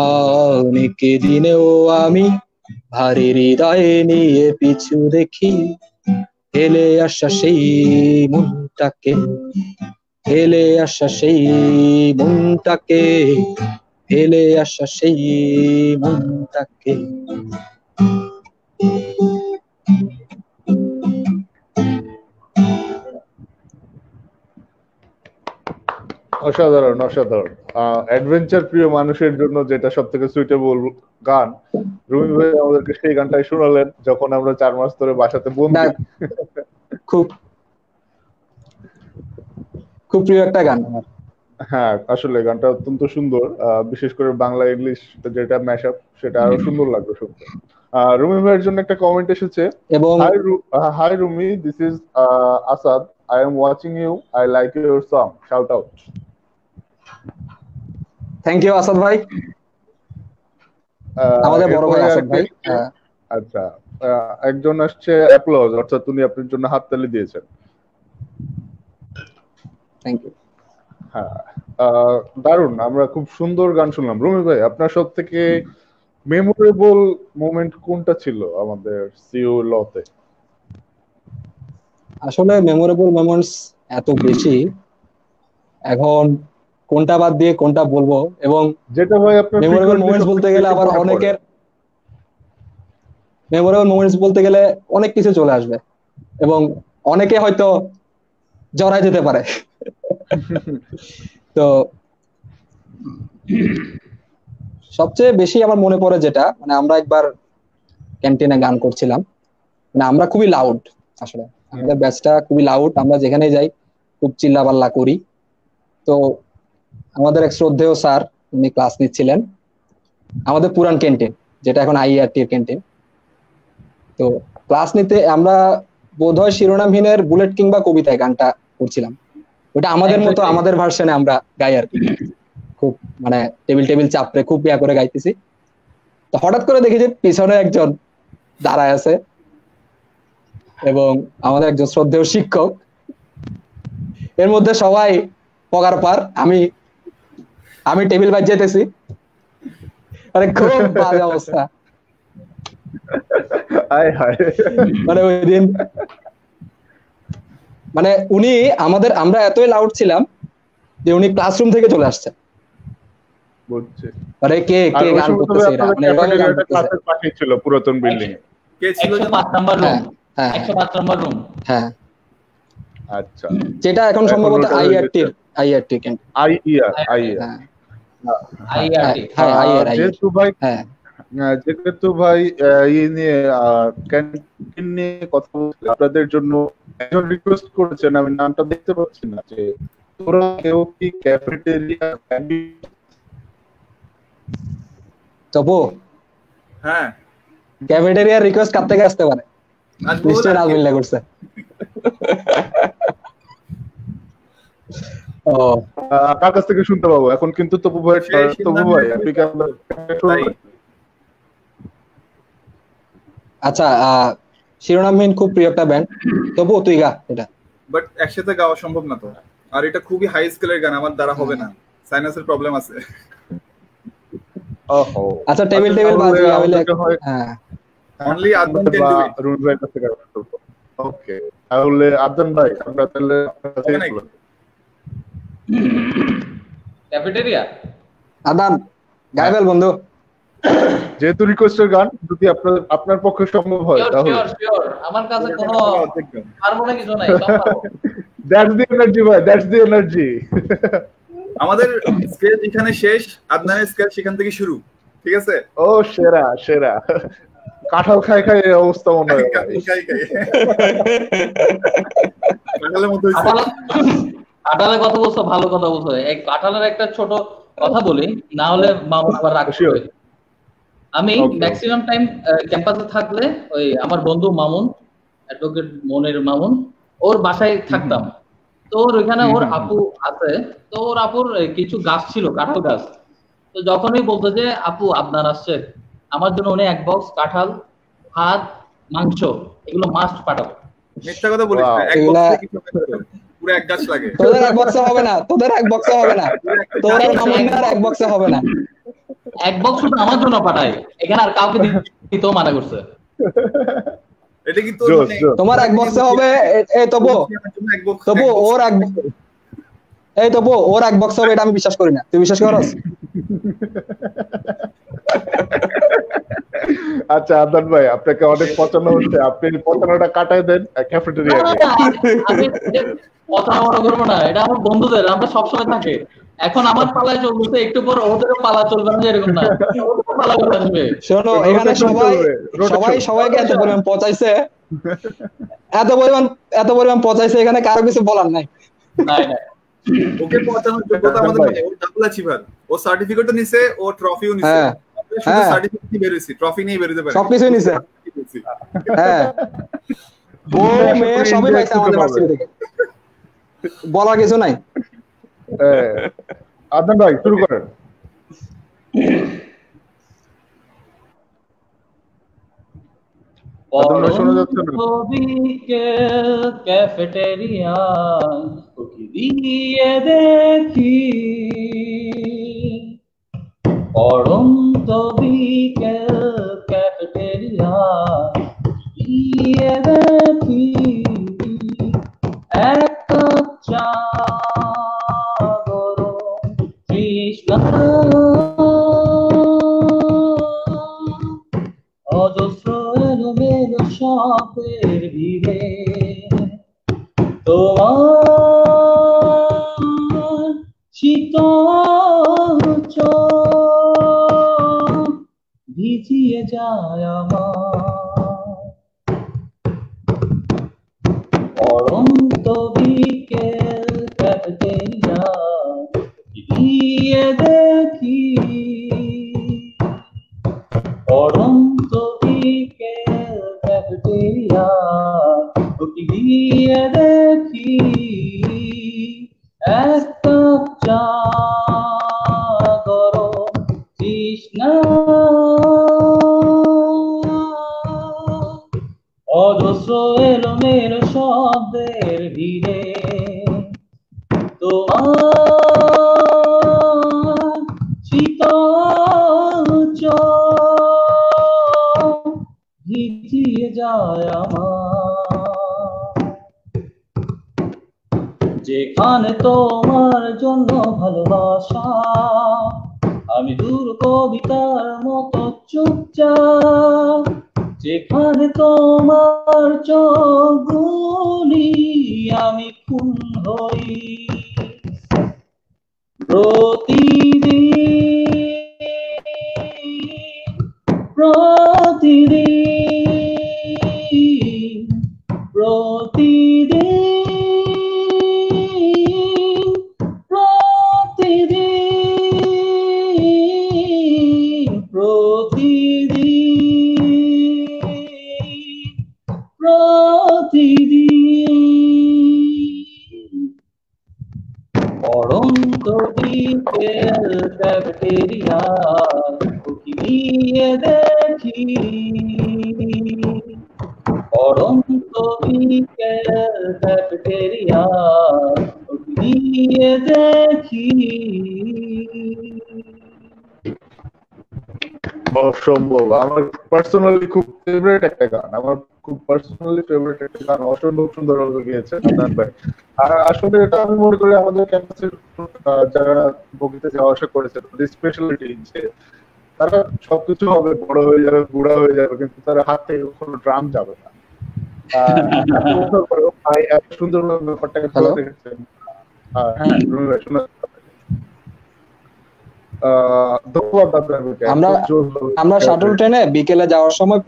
অনেক দিনেও আমি ভারী হৃদয়ে নিয়ে পিছু দেখি, হেলে আসা সেই মনটাকে, হেলে আসা সেই মনটাকে, হেলে আসা সেই মনটাকে। অসাধারণ অসাধারণ। অ্যাডভেঞ্চার প্রিয় মানুষের জন্য যেটা সব থেকে সুইটেবল গান, রুমি ভাই আমাদেরকে সেই গানটাই শোনালেন যখন আমরা 4 মাস ধরে বাসাতে বন্দি। খুব খুব প্রিয় একটা গান আমার। হ্যাঁ, আসলে গানটা অত্যন্ত সুন্দর, বিশেষ করে বাংলা ইংলিশ যেটা ম্যাশআপ, সেটা আরো সুন্দর লাগলো শুনতে। রুমি ভাইয়ের জন্য একটা কমেন্ট এসেছে, এবং hi Rumi, this is Asad, I am watching you, I like your song, shout out. Thank you Asad ভাই, আমাদের বড় ভাই আসাদ ভাই। আচ্ছা, একজন আসছে অ্যাপ্লজ, অর্থাৎ উনি আপনার জন্য হাততালি দিয়েছেন। Thank you. হ্যাঁ, দারুণ, আমরা খুব সুন্দর গান শুনলাম। রুমি ভাই, আপনার সব থেকে মেমোরেবল মোমেন্ট কোনটা ছিল আমাদের সিউ লতে? আসলে মেমোরেবল মোমেন্টস এত বেশি, এখন কোনটা বাদ দিয়ে কোনটা বলবো, এবং যেটা ভাই আপনার মেমোরেবল মোমেন্টস বলতে গেলে আবার অনেকের মেমোরেবল মোমেন্টস বলতে গেলে অনেক কিছু চলে আসবে এবং অনেকে হয়তো জড়ায় যেতে পারে। তো সবচেয়ে বেশি আমার মনে পড়ে যেটা, মানে আমরা একবার ক্যান্টিনে গান করছিলাম, মানে আমরা খুবই লাউড, আসলে আমাদের ব্যাচটা খুবই লাউড, আমরা যেখানে যাই খুব চিল্লাপাল্লা করি। তো আমাদের এক শ্রদ্ধেয় স্যার, উনি ক্লাস নিচ্ছিলেন আমাদের পুরান ক্যান্টিন, যেটা এখন আইআরটি এর ক্যান্টিন। তো ক্লাস নিতে আমরা বোধহয় শিরোনামহীনের বুলেট কিংবা কবিতায় গানটা করছিলাম, ওটা আমাদের মতো আমাদের ভার্সনে আমরা গাই আর কি, খুব মানে টেবিল চাপড়ে খুব ইয়া করে গাইতেছি। তো হঠাৎ করে দেখি যে পিছনে একজন দাঁড়ায় আছে এবং আমাদের একজন শ্রদ্ধেয় শিক্ষক, এর মধ্যে সবাই পগার পার, আমি টেবিল বাজ যেতেছি, মানে খুব বাজে অবস্থা। মানে ওই দিন মানে উনি আমরা এতই লাউড ছিলাম যে উনি ক্লাসরুম থেকে চলে আসছে, মানে কে গান করতেছে, মানে এভাবে গান করতেছে। পাশে ছিল পুরাতন বিল্ডিং, কে ছিল? 105 নাম্বার রুম। 105 number room. হ্যাঁ, আচ্ছা, যেটা এখন সম্ভবত আইআরটি ক্যান্টিন, যেহেতু ভাই নিয়ে ক্যান্টিন নিয়ে কথা বলছি, আপনাদের জন্য একজন রিকোয়েস্ট করেছেন, আমি নামটা দেখতে পাচ্ছি না, যে তোরা কেউ কি ক্যাফেটেরিয়া তবু? হ্যাঁ, ক্যাফেটেরিয়া রিকোয়েস্ট কার থেকে আসতে পারে? নিশ্চয়ই রাজমিল্লা করছে। কার কাছ থেকে শুনতে পাবো এখন? কিন্তু তবু ভাই আপনি কি আচ্ছা, শিরোনামহীন খুব প্রিয় একটা ব্যান্ড, তবু তুই গা এটা। বাট একসাথে গাওয়া সম্ভব না তো, আর এটা খুবই হাই স্কেলের গান, আমার দ্বারা হবে না, সাইনাসের প্রবলেম আছে। ওহো, আচ্ছা, টেবিল বাজিয়ে হইলে হ্যাঁ, only Adnan can do it. Rule ভাই কাছে গাওয়া। ওকে, তাহলে আদনান ভাই, আমরা তাহলে ক্যাফেটেরিয়া আদান গাইবেল বন্ধু, যেহেতু রিকোয়েস্টের গান, যদি আপনার পক্ষে সম্ভব হয় তাহলে। শিওর, আমার কাছে কোনো পারবো না কিছু নাই, সব পারবো। দ্যাটস দি এনার্জি ভাই, দ্যাটস দি এনার্জি। আমাদের স্কেল এখানে শেষ, আদনানের স্কেল সেখান থেকে শুরু, ঠিক আছে? ও সেরা কাঁঠাল খাই এই অবস্থা মনে হয়। কাঁঠালের মতো কাঁঠালের কথা বলছো, ভালো কথা বলছো। এই কাঁঠালের একটা ছোট কথা বলি, না হলে মামুন আবার রাগ করবে। আমি ম্যাক্সিমাম টাইম ক্যাম্পাসে থাকলে ওই আমার বন্ধু মামুন, অ্যাডভোকেট মনের মামুন, ওর বাসায় থাকতাম। তো ওইখানে ওর আপু আছে, তো ওর আপুর কিছু গাছ ছিল, কাঁঠাল গাছ। তো যখনই বলতো যে আপু আপনার আসছে, আমার জন্য উনি 1 বক্স কাঁঠাল, ভাত, মাংস, এগুলো মাস্ট পাঠাবো। মিথ্যা কথা বলিস না, এক বক্সে কিছু পুরো এক গাছ লাগে। তোদের 1 বক্সে হবে না, তোর আর মামুনের 1 বক্সে হবে না। 1 বক্স শুধু আমার জন্য পাঠায়, এখানে আর কাউকে দিতেও মানা করছে। এটা কি তোমার এক বক্সে হবে? এই তবু ওর এক ওর এক বক্স হবে, এটা আমি বিশ্বাস করি না। তুই বিশ্বাস করস? আচ্ছা আদনান ভাই, আপনাকে অনেক পছন্দ হচ্ছে, আপনি পছন্দটা কাটায় দেন ক্যাফেটেরিয়াতে। পছন্দ করবো না, এটা আমার বন্ধুদের, আমরা সবসময় থাকে। এখন আমার পালায় চলছে, একটু পর ওদেরও পালা চলবে না, এরকম না, পালা চলে আসবে। শোনো, এখানে সবাইকে এত পরিমাণ পচাইছে, এত পরিমাণ পচাইছে, এখানে কারো কিছু বলার নাই। ওকে পচানোর যোগ্যতা আমাদের নাই, ও ডাবল অ্যাচিভার, ও সার্টিফিকেটও নিছে, ও ট্রফিও নিছে। শুধু সার্টিফিকেট নিয়ে বের হইছি, ট্রফি নিয়ে বের হতে পারে, সবকিছু নিছে। হ্যাঁ, ও মেয়ে সবই পাইছে আমাদের ভার্সিটি থেকে, বলার কিছু নাই। আদনান ভাই শুরু করেন। ক্যাফেটেরিয়া দিয়ে দেখি, পড়ন্ত বিকেল ক্যাফেটেরিয়া দিয়ে দেখি, এক কাপ চা গরম তৃষ্ণা, অজস্র এলোমেলো শব্দের ভিড়ে তোমার শীতল চোখ ভিজিয়ে যায় আমার, পড়ন্ত বিকেল ক্যাফেটেরিয়া দিয়ে দেখি, পড়ন্ত বিকেল ক্যাফেটেরিয়া দিয়ে দেখি, এক কাপ চা গরম তৃষ্ণা, অজস্র এলোমেলো শব্দের ভিড়ে তোমার শীতল চোখ ভিজিয়ে যায় আমার, যেখানে তোমার জন্য ভালোবাসা, আমি দূর কবিতার মতো চুপচাপ, যেখানে তোমার চোখগুলি আমি খুন হই, প্রতিদিন প্রতিদিন প্রতিদিন প্রতিদিন প্রতিদিন, পড়ন্ত বিকেল ক্যাফেটেরিয়া দিয়ে দেখি, পড়ন্ত বিকেল ক্যাফেটেরিয়া দিয়ে দেখি। অসম্ভব, আমার পার্সোনালি খুব ফেভারিট একটা গান, অসম্ভব সুন্দর ভাবে গেয়েছে আদনান ভাই। আর আসলে এটা আমি মনে করি আমাদের ক্যাম্পাসের যারা বগিতে যাওয়া আসা করেছে তাদের স্পেশালিটি যে তারা সবকিছু হবে, বড় হয়ে যাবে, বুড়া হয়ে যাবে, কিন্তু তারা হাত থেকে কোনো ড্রাম যাবে না। সুন্দর ব্যাপারটাকে দেখেছেন। আমরা শাটল ট্রেনে বিকেলে যাওয়ার সময়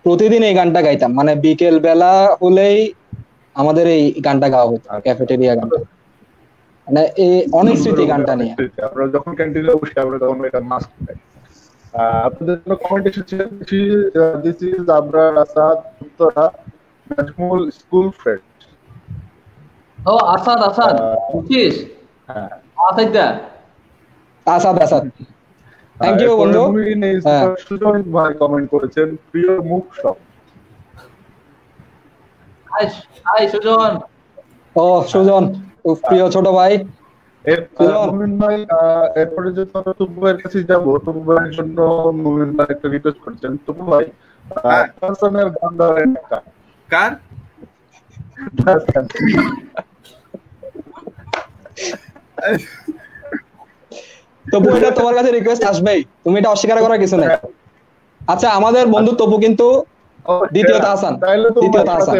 প্রতিদিন এই গানটা গাইতাম, মানে বিকেল বেলা হলেই আমাদের এই গানটা গাওয়া হতো, ক্যাফেটেরিয়া গানটা, মানে এই অনেক স্মৃতি গানটা নিয়ে। আমরা যখন ক্যান্টিনে বসে আমরা তখন এটা মাস্ট গাই। আপনাদের জন্য কমেন্ট এসেছে, this is Abrar Asad Uttara Nazmul school friend. ও আসাদ বুঝছিস? হ্যাঁ আসাদ থ্যাংক ইউ বন্ধু। সুজন ভাই কমেন্ট করেছেন, প্রিয় মুখ সব। হাই সুজন। ও সুজন প্রিয় ছোট ভাই। এরপরে যে তুবু ভাইয়ের কাছে যাবো, তুবু ভাইয়ের জন্য মুমিন ভাই একটা রিকোয়েস্ট করছেন। তুবু ভাই তাহসানের গান ধরেন একটা। কার? তবু এটা তোমার কাছে রিকোয়েস্ট আসবেই, তুমি এটা অস্বীকার করার কিছু নেই। আচ্ছা, আমাদের বন্ধু তপু কিন্তু দ্বিতীয় তাহসান, দ্বিতীয় তাহসান,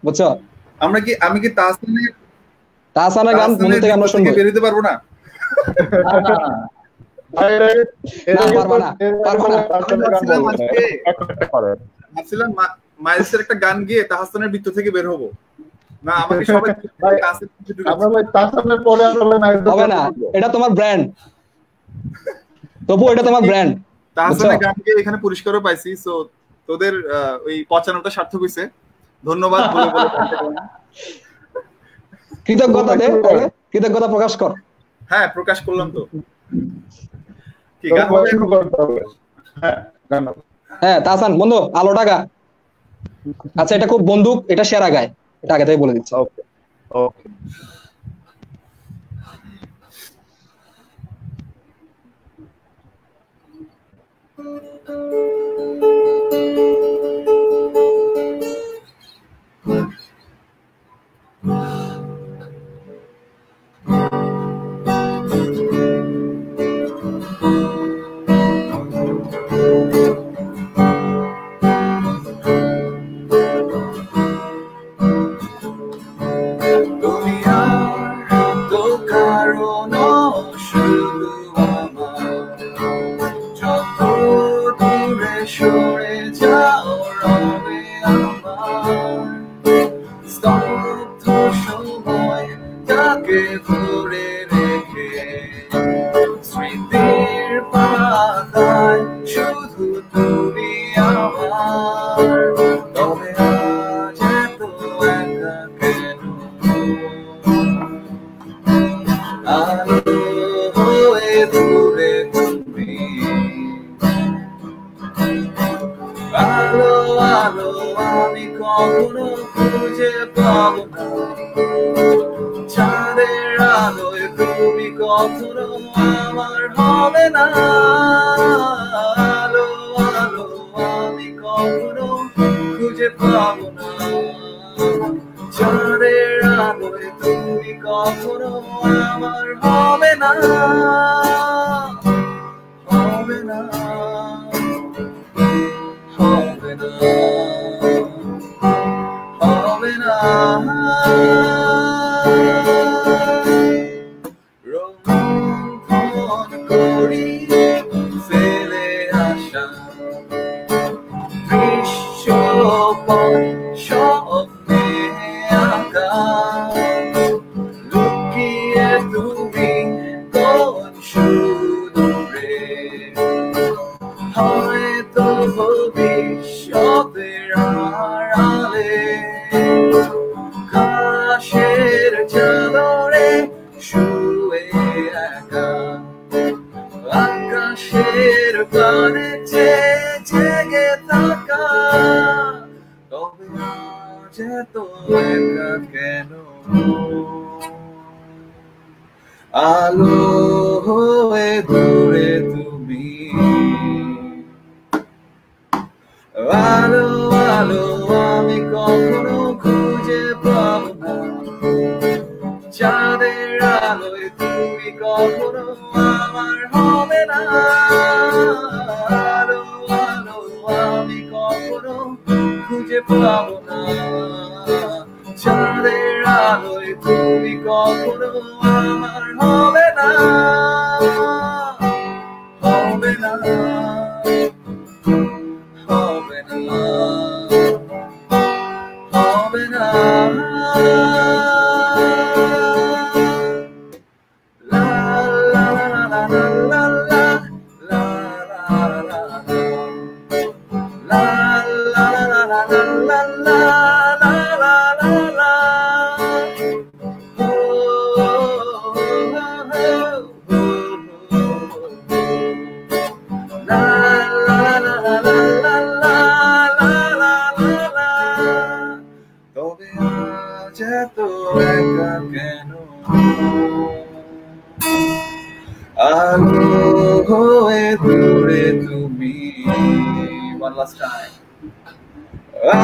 বুঝছো? আমি কি তাহসানের গান বন্ধু থেকে আমরা শুনবো, বেরোতে পারবো না? ভাবছিলাম মাইলসের একটা গান গিয়ে তাহসানের বৃত্ত থেকে বের হবো না, আমাকে সবাই তাহসানের পরে হবে না, এটা তোমার ব্র্যান্ড তবু, এটা তোমার ব্র্যান্ড। তাহসানের গান গিয়ে এখানে পুরস্কারও পাইছি, সো তোদের ওই 95টা সার্থক হইছে, ধন্যবাদ বলে বলে কৃতজ্ঞতা দে, কৃতজ্ঞতা প্রকাশ কর। হ্যাঁ, প্রকাশ করলাম তো। কি গান শুরু করতে হবে? হ্যাঁ তাহসান বন্ধু, আলো টাকা। আচ্ছা, এটা খুব বন্দুক, এটা সেরা গায়, এটা আগে থেকে বলে দিচ্ছি। ওকে ওকে।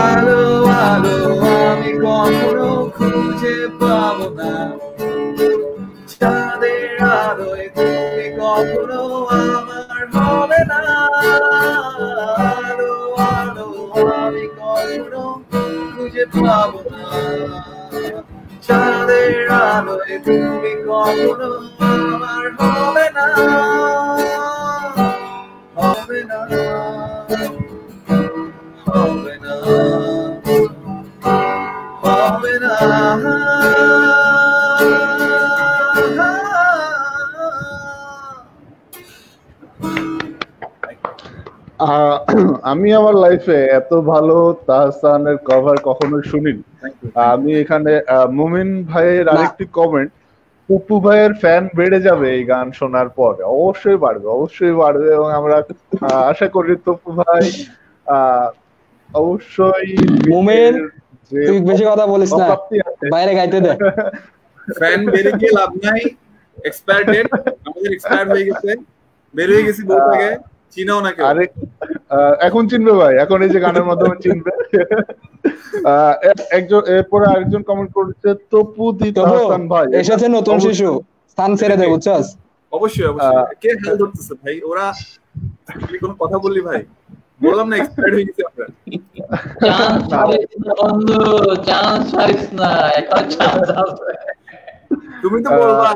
আলো আলো আমি কখনো খুঁজে পাবো না, চাঁদের আলোয় তুমি কখনো আমার হবে না। আলো আলো আমি কখনো খুঁজে পাবো না, চাঁদের আলোয় তুমি কখনো আমার হবে না, হবে না, হবে না, হবে না। আমি আমার লাইফে এত ভালো তাহসানের কভার কখনো শুনিনি। আমি এখানে মুমিন ভাইয়ের আরেকটি কমেন্ট, পপু ভাইয়ের ফ্যান বেড়ে যাবে এই গান শোনার পর। অবশ্যই বাড়বে, অবশ্যই বাড়বে, এবং আমরা আশা করি তপু ভাই অবশ্যই। মুমিন তুই বেশি কথা বলিস না, বাইরে গাইতে দে। ফ্যান বেড়ে গিয়ে লাভ নাই, এক্সপায়ার ডেট আমাদের এক্সপায়ার হয়ে গেছে, বের হয়ে গেছি বহু আগে, চিনাও না কেউ। আরে এখন চিনবে ভাই, এখন এই যে গানের মাধ্যমে চিনবে। একজন এরপরে আরেকজন কমেন্ট করেছে, তপু দি তাহসান ভাই এসেছে নতুন শিশু, স্থান ছেড়ে দে, বুঝছস? অবশ্যই অবশ্যই। কে হেল ধরতেছে ভাই? ওরা কোনো কথা বললি ভাই, বললাম না এক্সপায়ার হয়ে গেছে আমরা। চান্স ছাড়িস না বন্ধু, চান্স ছাড়িস না, এখন চান্স আছে। তুমি তো বলবা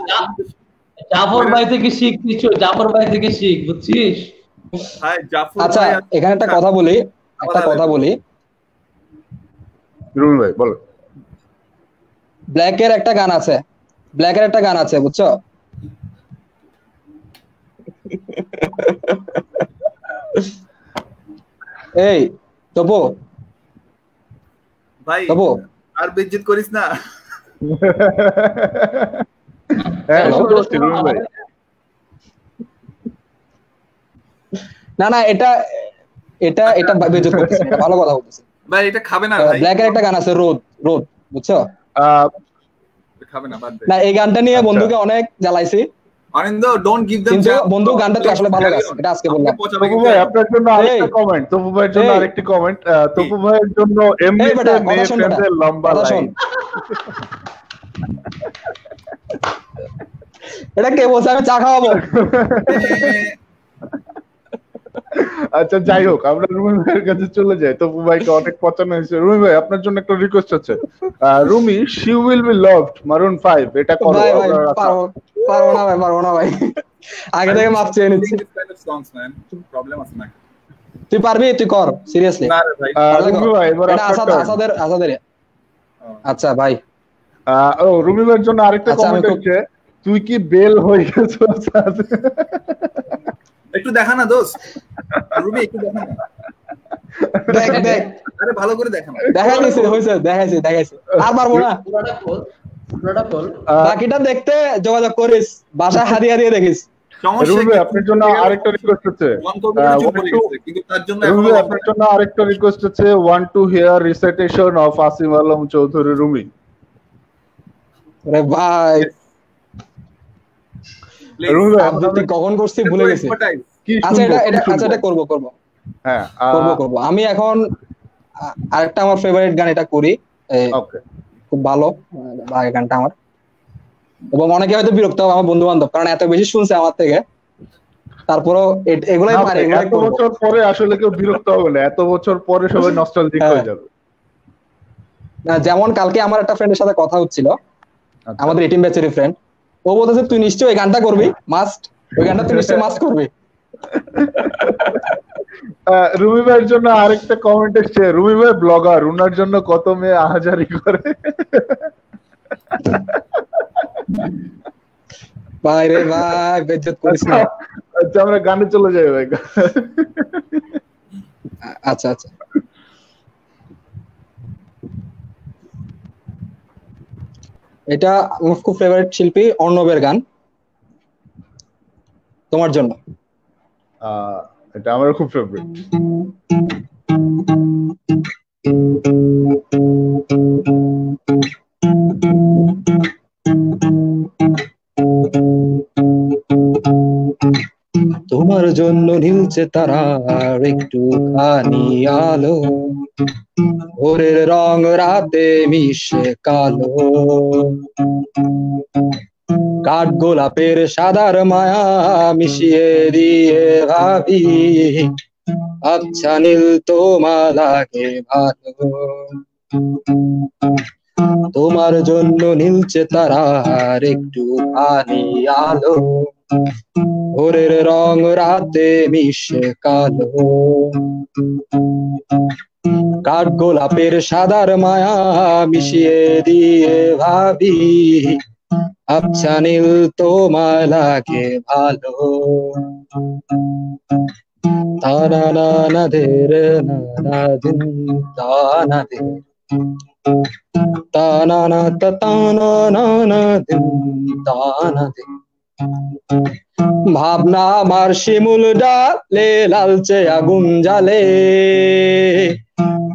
জাফর ভাই থেকে শিখ কিছু, জাফর ভাই থেকে শিখ, বুঝছিস? ভাই জাফর। আচ্ছা এখানে একটা কথা বলি, রুমি ভাই বলো। ব্ল্যাকের একটা গান আছে, বুঝছো? এই তপু ভাই আর বেজ্জত করিস না। না না, এটা এটা এটা বেজ্জত করতেছে, ভালো কথা বলতেছে ভাই। এটা খাবে না ভাই। ব্ল্যাকের একটা গান আছে রোদ, বুঝছো? খাবে না, বাদ দে। না এই গানটা নিয়ে বন্ধুকে অনেক জ্বালাইছি। আনন্দ, ডোন্ট গিভ দেম। কিন্তু বন্ধু গানটা তো আসলে ভালো গান, এটা আজকে বললাম। তপু ভাই আপনার জন্য আরেকটা কমেন্ট, তপু ভাইয়ের জন্য আরেকটি কমেন্ট, তপু ভাইয়ের জন্য এমনিতে মেয়ে ফ্রেন্ডের লম্বা লাইন। এটা কে বলছে আমি চা খাওয়াবো? আচ্ছা যাই হোক, আমরা রুমি ভাইয়ের কাছে চলে যাই। তপু ভাইকে অনেক পছন্দ হয়েছে। রুমি ভাই আপনার জন্য একটা রিকোয়েস্ট আছে। Rumi, she will be loved Maroon 5 এটা করো। পারবো না ভাই, আগে থেকে মাপ চেয়ে নিচ্ছি। প্রবলেম আছে না, তুই পারবি, তুই কর, সিরিয়াসলি। না রে ভাই। রুমি ভাই এবার আসাদের। আচ্ছা ভাই, ও রুমি ভাইয়ের জন্য আরেকটা কমেন্ট আছে, তুই কি বেল হয়ে গেছিস? একটু দেখা না দোস্ত, রুমি একটু দেখা না। দেখ আরে ভালো করে দেখা না। দেখাইছি আর পারবো না। বাকিটা দেখতে যোগাযোগ করিস, বাসায় হারিয়ে দেখিস। রুমি ভাই আপনার জন্য আরেকটা রিকোয়েস্ট আছে, কিন্তু তার জন্য রুমি ভাই আপনার জন্য আরেকটা রিকোয়েস্ট আছে, want to here recitation of Asim Alam Chowdhury Rumi. আরে ভাই তুই কখন করছি ভুলে গেছি। আচ্ছা এটা করব। হ্যাঁ করব। আমি এখন আরেকটা আমার ফেভারিট গান এটা করি। ওকে, খুব ভালো লাগে গানটা আমার, এবং অনেকে হয়তো বিরক্ত হবে আমার বন্ধু বান্ধব, কারণ এত বেশি শুনছে আমার থেকে। তারপরও এগুলাই পারে। এত বছর পরে আসলে কেউ বিরক্ত হবে না, এত বছর পরে সবাই নস্টালজিক হয়ে যাবে। যেমন কালকে আমার একটা ফ্রেন্ডের সাথে কথা হচ্ছিল, আমাদের 18 ব্যাচের ফ্রেন্ড। ও বলতেছে তুই নিশ্চয়ই এই গানটা করবি, মাস্ট, ওই গানটা তুই নিশ্চয়ই মাস্ট করবি। রুমি ভাইয়ের জন্য আরেকটা কমেন্ট এসেছে, রুমি ভাই ব্লগার, উনার জন্য কত মেয়ে আহাজারি করে। ভাই রে ভাই, বেজ্জত করিস না। আচ্ছা আমরা গানে চলে যাই ভাই। আচ্ছা এটা আমার খুব ফেভারিট শিল্পী অর্ণবের গান, তোমার জন্য। এটা আমার খুব ফেভারিট। তোমার জন্য নীলছে তারার একটুখানি আলো, ভোরের রং রাতে মিশে কালো। কাঠ গোলাপের সাদার মায়া মিশিয়ে দিয়ে ভাবি, আচ্ছা নীল তোমার লাগে ভালো। তোমার জন্য নীলছে তারার একটুখানি আলো, ভোরের রং রাতে মিশে কালো। কাঠ গোলাপের সাদার মায়া মিশিয়ে দিয়ে ভাবি, আচ্ছা নীল তোমার লাগে ভালো। তানা না না ধেরে না দিন তানা দে, তানা না তানা না না দিন তানা দে। ভাবনা আমার শিমুল ডালে লালচে আগুন জ্বালে,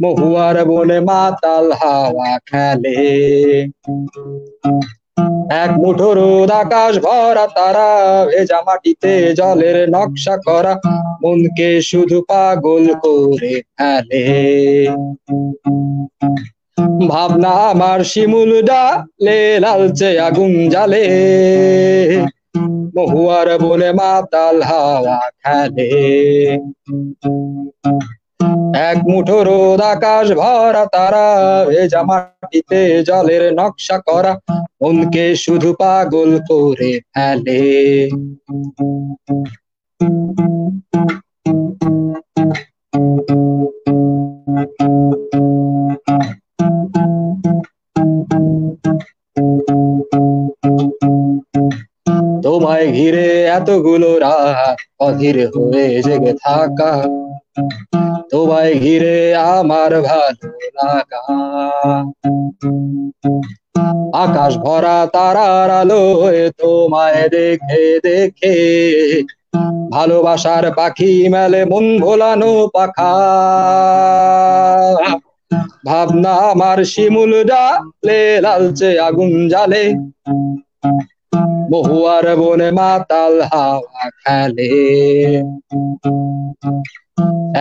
মহুয়ার বনে মাতাল হাওয়া খেলে। এক মুঠো রোদ আকাশ ভরা তারা, ভেজা মাটিতে জলের নকশা করা, মনকে শুধু পাগল করে ফেলে। ভাবনা আমার শিমুল ডালে লালচে আগুন জ্বালে, মহুয়ার বনে মাতাল হাওয়া খেলে। এক মুঠো রোদ আকাশ ভরা তারা, ভেজা মাটিতে জলের নকশা করা, মনকে শুধু পাগল করে ফেলে। তোমায় ঘিরে এতগুলো রাত অধীর হয়ে জেগে থাকা, তোমায় ঘিরে আমার ভালো লাগা। আকাশ ভরা তারার আলোয় তোমায় দেখে দেখে, ভালোবাসার পাখি মেলে মন ভোলানো পাখা। ভাবনা আমার শিমুল ডালে লালচে আগুন জ্বালে, মহুয়ার বনে মাতাল হাওয়া খেলে।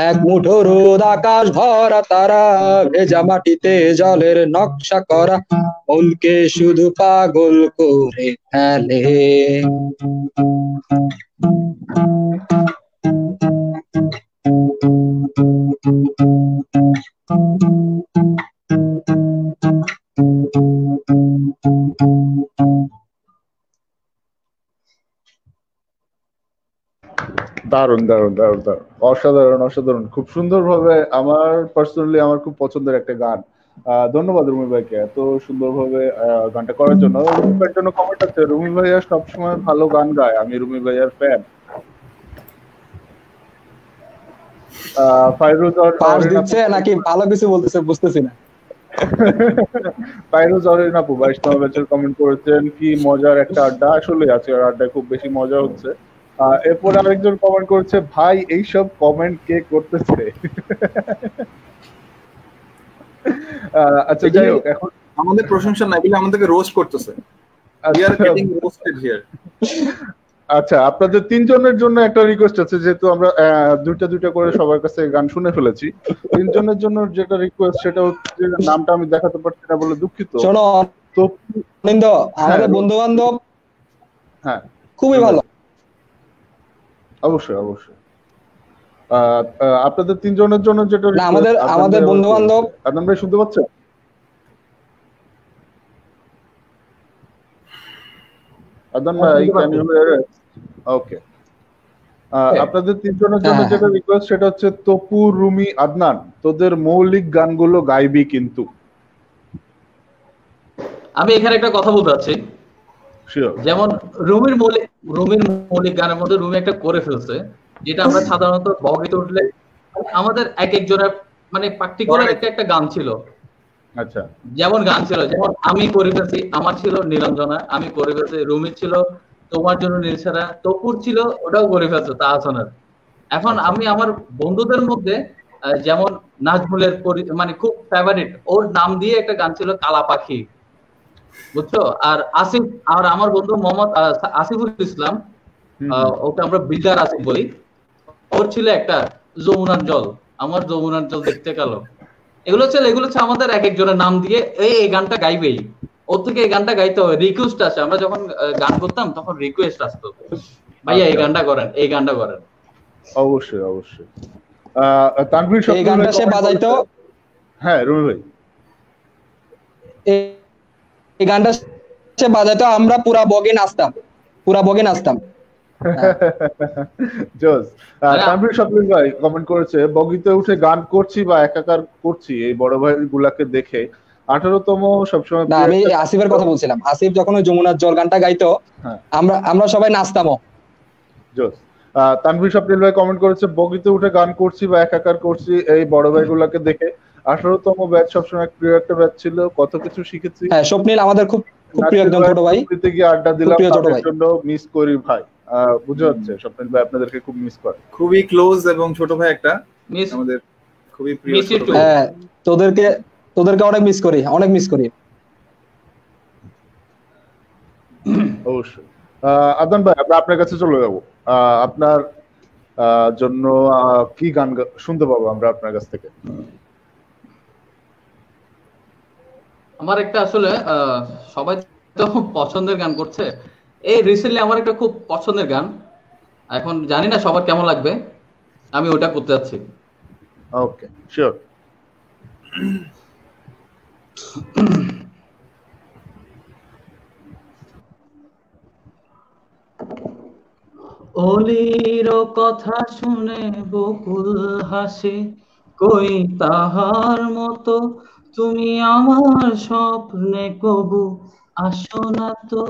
এক মুঠো রোদ আকাশ ভরা তারা, ভেজা মাটিতে জলের নকশা করা, মনকে শুধু পাগল করে ফেলে। দারুণ দারুণ দারুণ দারুণ, অসাধারণ অসাধারণ, খুব সুন্দরভাবে। আমার পার্সোনালি আমার খুব পছন্দের একটা গান। ধন্যবাদ রুমি ভাইকে এত সুন্দরভাবে গানটা করার জন্য। রুমি ভাইয়ের জন্য কমেন্ট আছে, রুমি ভাইয়া সবসময় ভালো গান গায়, আমি রুমি ভাইয়ার ফ্যান। ফাইরুজ দিচ্ছে নাকি ভালো কিছু বলতেছে বুঝতেছি না। ফাইরুজ অরিন আপু 22তম ব্যাচের কমেন্ট করেছেন, কি মজার একটা আড্ডা। আসলে আজকের আড্ডায় খুব বেশি মজা হচ্ছে। এরপর আরেকজন কমেন্ট করেছে, ভাই এইসব কমেন্ট কে করতেছে? আচ্ছা যাই হোক, এখন আমাদের প্রশংসা নাই বলে আমাদেরকে রোস্ট করতেছে। আচ্ছা, আপনাদের তিনজনের জন্য একটা রিকোয়েস্ট আছে, যেহেতু আমরা দুইটা করে সবার কাছে গান শুনে ফেলেছি। তিনজনের জন্য যেটা রিকোয়েস্ট সেটা হচ্ছে, নামটা আমি দেখাতে পারছি না বলে দুঃখিত। শোনো তো আমাদের বন্ধু বান্ধব হ্যাঁ খুবই ভালো, অবশ্যই অবশ্যই। আপনাদের তিনজনের জন্য যেটা আমাদের বন্ধু বান্ধব। আদনান ভাই শুনতে পাচ্ছেন? আদনান ভাই ক্যান ইউ হিয়ার আস? ওকে। আপনাদের তিনজনের জন্য যেটা রিকোয়েস্ট সেটা হচ্ছে, তপু, রুমি, আদনান, তোদের মৌলিক গানগুলো গাইবি কিন্তু। আমি এখানে একটা কথা বলতে চাচ্ছি, যেমন রুমির মৌলিক গানের মধ্যে রুমি একটা করে ফেলছে, যেটা আমরা সাধারণত বগিতে উঠলে আমাদের এক একজনের মানে পার্টিকুলার একটা গান ছিল। আচ্ছা, যেমন গান ছিল, যেমন আমি করে ফেলছি, আমার ছিল নীলাঞ্জনা, আমি করে ফেলছি। রুমির ছিল তোমার জন্য নীলছাড়া, তপুর ছিল ওটাও করে ফেলছে তাহসানের। এখন আমি আমার বন্ধুদের মধ্যে যেমন নাজমুলের মানে খুব ফেভারিট, ওর নাম দিয়ে একটা গান ছিল কালা পাখি, বুঝছো? আর আসিফ, আর আমার বন্ধু মোহাম্মদ আসিফুল ইসলাম, ওকে আমরা বিল্ডার আসিফ বলি, ওর ছিল একটা যমুনার জল, আমার যমুনার জল দেখতে কালো। এগুলো হচ্ছে আমাদের এক একজনের নাম দিয়ে এই গানটা গাইবেই, ওর থেকে এই গানটা গাইতে হবে, রিকোয়েস্ট আসে। আমরা যখন গান করতাম তখন রিকোয়েস্ট আসতো, ভাইয়া এই গানটা করেন, এই গানটা করেন। অবশ্যই অবশ্যই। তানভীর এই গানটা সে বাজাইতো। হ্যাঁ রুমি ভাই, এই গানটা সে বাজাইতো, আমরা পুরা বগে নাচতাম। জোস। তানভীর স্বপ্নিল ভাই কমেন্ট করেছে, বগিতে উঠে গান করছি বা একাকার করছি এই বড় ভাই গুলাকে দেখে 18তম সবসময়। না, আমি আসিফের কথা বলছিলাম। আসিফ যখন ওই যমুনার জল গানটা গাইতো, আমরা সবাই নাচতামও। জোস। তানভীর স্বপ্নিল ভাই কমেন্ট করেছে, বগিতে উঠে গান করছি বা একাকার করছি এই বড় ভাই গুলাকে দেখে। 18তম ব্যাচ সবসময় প্রিয় একটা ব্যাচ ছিল, কত কিছু শিখেছি। হ্যাঁ, স্বপ্নিল আমাদের খুব প্রিয় একজন ছোট ভাই। গিয়ে আড্ডা দিলাম, তাদের জন্য মিস করি ভাই। বুঝা যাচ্ছে স্বপ্নিল ভাই আপনাদেরকে খুব মিস করে। খুবই ক্লোজ এবং ছোট ভাই একটা, আমাদের খুবই প্রিয়। হ্যাঁ, তোদেরকে অনেক মিস করি। অবশ্যই। আদনান ভাই, আমরা আপনার কাছে চলে যাব। আপনার জন্য কি গান শুনতে পাবো আমরা আপনার কাছ থেকে? আমার একটা আসলে সবাই তো পছন্দের গান করছে, এই রিসেন্টলি আমার একটা খুব পছন্দের গান, এখন জানি না সবার কেমন লাগবে, আমি ওটা করতে যাচ্ছি। ওকে, শিওর। অলির কথা শুনে বকুল হাসে, কই তাহার মতো তুমি আমার স্বপ্নে কবু আসো না তো।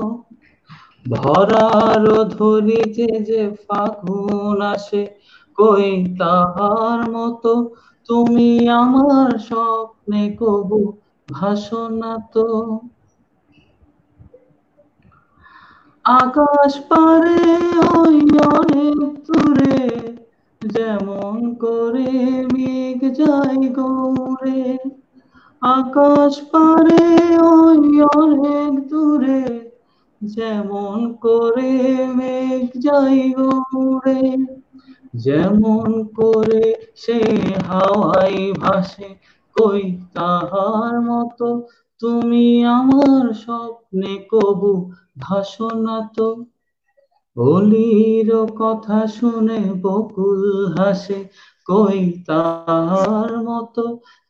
ভরার ধরিতে যে ফাগুন আসে, কই তাহার মতো তুমি আমার স্বপ্নে কবু ভাসো না তো। আকাশ পারে ওই অনেক দূরে, যেমন করে মেঘ যায় গৌরে। আকাশ পারে ওই অনেক দূরে, যেমন করে মেঘ যায় গৌরে। যেমন করে সে হাওয়ায় ভাসে, কই তাহার মতো তুমি আমার স্বপ্নে কবু ভাসো না তো। অলির কথা শুনে বকুল হাসে, কই তাহার মতো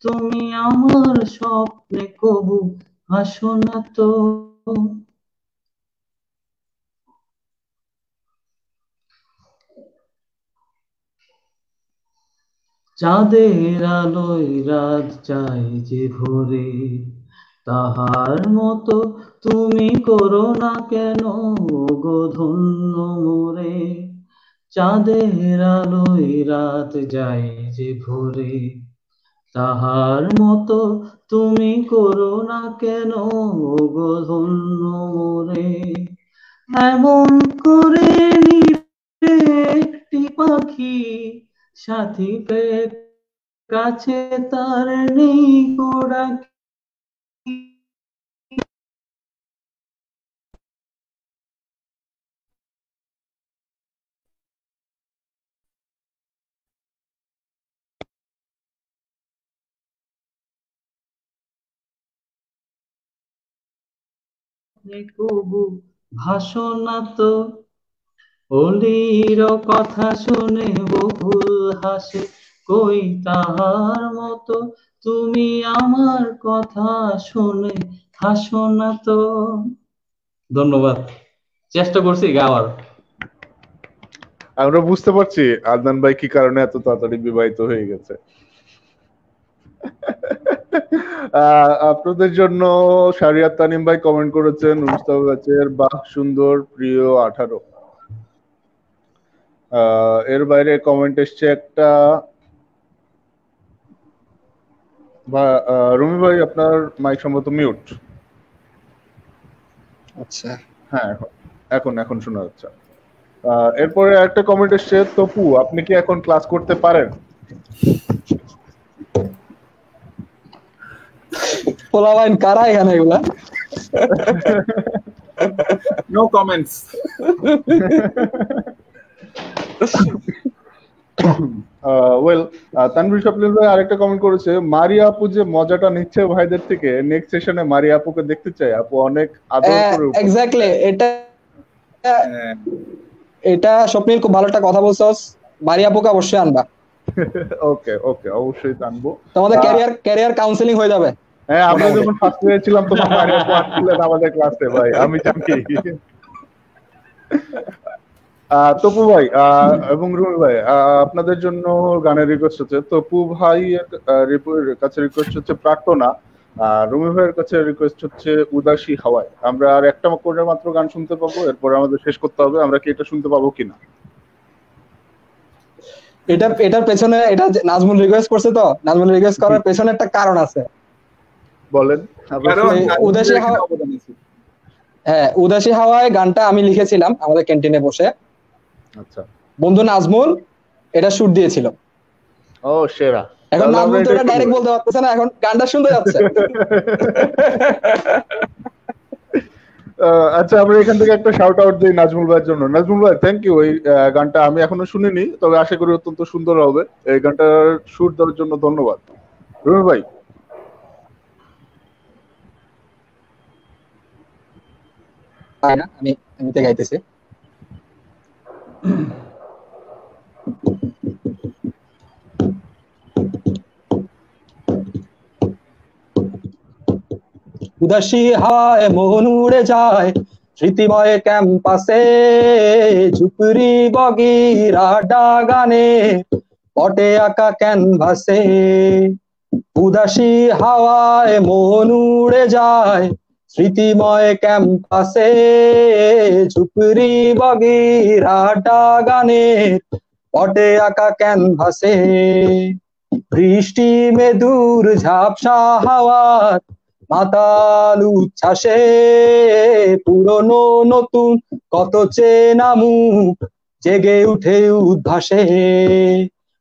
তুমি আমার স্বপ্নে কবু ভাসো না তো। চাঁদের আলোয় রাত যায় যে ভোরে, তাহার মতো তুমি করো না কেন গো ধন্য মোরে। চাঁদের আলোয় রাত যায় যে ভোরে, তাহার মতো তুমি করো না কেন গো ধন্য মোরে। এমন করে নিরে একটি পাখি সাথী পেয়ে কাছে তার নেই গোড়া, কবু ভাসো না তো। অলির কথা শুনে বকুল হাসে, কই তাহার মতো তুমি আমার কথা শুনে হাসো না তো। ধন্যবাদ, চেষ্টা করছি গাওয়ার। আমরা বুঝতে পারছি আদনান ভাই কি কারণে এত তাড়াতাড়ি বিবাহিত হয়ে গেছে। আপনাদের জন্য শারিয়াত তানিম ভাই কমেন্ট করেছেন, মুস্তাফা ব্যাচের বাহ সুন্দর প্রিয় 18। এর বাইরে কমেন্ট এসছে একটা, রুমি ভাই আপনার মাইক সম্ভবত মিউট। আচ্ছা, হ্যাঁ এখন শোনা যাচ্ছে। এরপরে একটা কমেন্ট এসছে, তপু আপনি কি এখন ক্লাস করতে পারেন? পোলাওয়াইন কারা এখানে এগুলা? No comments. Well, Tanvir Swapnil ভাই আরেকটা কমেন্ট করেছে, মারিয়া আপু যে মজাটা নিচ্ছে ভাইদের থেকে, নেক্সট সেশনে মারিয়া আপুকে দেখতে চাই, আপু অনেক আদর করে। এক্স্যাক্টলি, এটা স্বপ্নিল খুব ভালো একটা কথা বলছস, মারিয়া আপুকে অবশ্যই আনবা। ওকে ওকে, অবশ্যই আনবো। তোমাদের ক্যারিয়ার কাউন্সেলিং হয়ে যাবে। হ্যাঁ, আমরা যখন ফার্স্ট ইয়ারে ছিলাম তখন মারিয়া আপু আসছিলেন আমাদের ক্লাসে ভাই, আমি জানি। তপু ভাই এবং রুমি ভাই, আপনাদের জন্য গানের রিকোয়েস্ট হচ্ছে। তপু ভাই কাছে রিকোয়েস্ট হচ্ছে প্রার্থনা, রুমি ভাইয়ের কাছে রিকোয়েস্ট হচ্ছে উদাসী হাওয়ায়। আমরা আর একটা করে মাত্র গান শুনতে পাবো, এরপরে আমাদের শেষ করতে হবে। আমরা কি এটা শুনতে পাবো কিনা? এটার পেছনে, এটা নাজমুল রিকোয়েস্ট করছে, তো নাজমুল রিকোয়েস্ট করার পেছনে একটা কারণ আছে। বলেন। উদাসী হাওয়া, হ্যাঁ, উদাসী হাওয়ায় গানটা আমি লিখেছিলাম আমাদের ক্যান্টিনে বসে। আচ্ছা, বন্ধু নাজমুল এটা শুট দিয়েছিল। ও সেরা। এখন নাজমুল তো এটা ডাইরেক্ট বলতে পারতেছে না, এখন গানটা শুনতে যাচ্ছে। আচ্ছা, আমরা এখান থেকে একটা শাউট আউট দিই নাজমুল ভাইয়ের জন্য। নাজমুল ভাই, থ্যাংক ইউ। এই গানটা আমি এখনো শুনিনি, তবে আশা করি অত্যন্ত সুন্দর হবে। এই গানটার শুট দেওয়ার জন্য ধন্যবাদ। রুমি ভাই। আমি এমনিতে গাইতেছি। উদাসী হায় মন উড়ে যায় স্মৃতিময় ক্যাম্পাসে, ঝুপড়ি বগিরা ডাগানে পটে আঁকা ক্যানভাসে। উদাসী হাওয়ায় মন উড়ে যায় স্মৃতিময় ক্যাম্পাসে, ঝুপড়ি বগিরা ডাগানে পটে আঁকা ক্যানভাসে। বৃষ্টি মেদুর ঝাপসা হাওয়ার মাতাল উচ্ছ্বাসে, পুরনো নতুন কত চেনা মুখ জেগে উঠে উদ্ভাসে।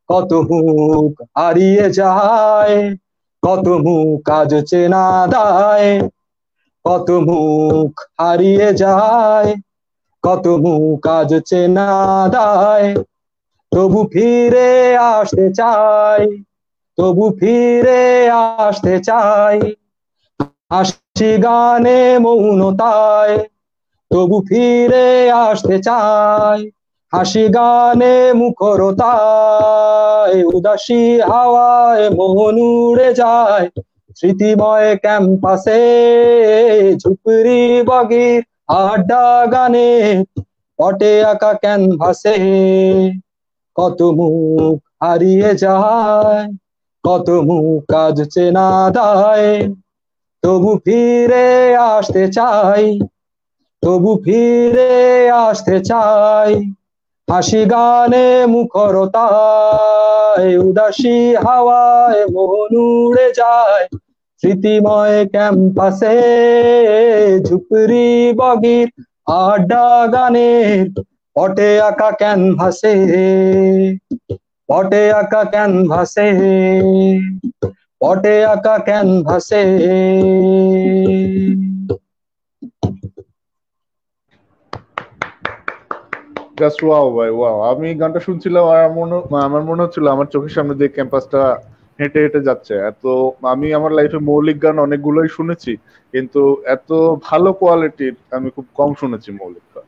কত মুখ হারিয়ে যায়, কত মুখ আজ চেনা দায়, কত মুখ হারিয়ে যায়, কত মুখ আজ চেনা দায়। তবু ফিরে আসতে চাই, তবু ফিরে আসতে চাই, হাসি গানে মৌনতায়। তবু ফিরে আসতে চাই, হাসি গানে মুখরতায়। উদাসী হাওয়ায় মন উড়ে যায় স্মৃতিময় ক্যাম্পাসে, ঝুপড়ি বগির আড্ডা গানে পটে আঁকা ক্যানভাসে। কত মুখ হারিয়ে যায়, কত মুখ আজ চেনা দায়। তবু ফিরে আসতে চাই, তবু ফিরে আসতে চাই, হাসি গানে মুখরতায়। উদাসী হাওয়ায় মন উড়ে যায় স্মৃতিময় ক্যাম্পাসে, ঝুপড়ি বগির আড্ডা গানের পটে আঁকা ক্যানভাসে, পটে আঁকা ক্যানভাসে, পটে আঁকা ক্যানভাসে। জাস্ট ওয়াও ভাই, ওয়াও। আমি গানটা শুনছিলাম আর আমার মনে হচ্ছিল আমার চোখের সামনে দিয়ে ক্যাম্পাসটা হেঁটে হেঁটে যাচ্ছে। এত আমি আমার লাইফে মৌলিক গান অনেকগুলোই শুনেছি, কিন্তু এত ভালো কোয়ালিটির আমি খুব কম শুনেছি মৌলিক গান।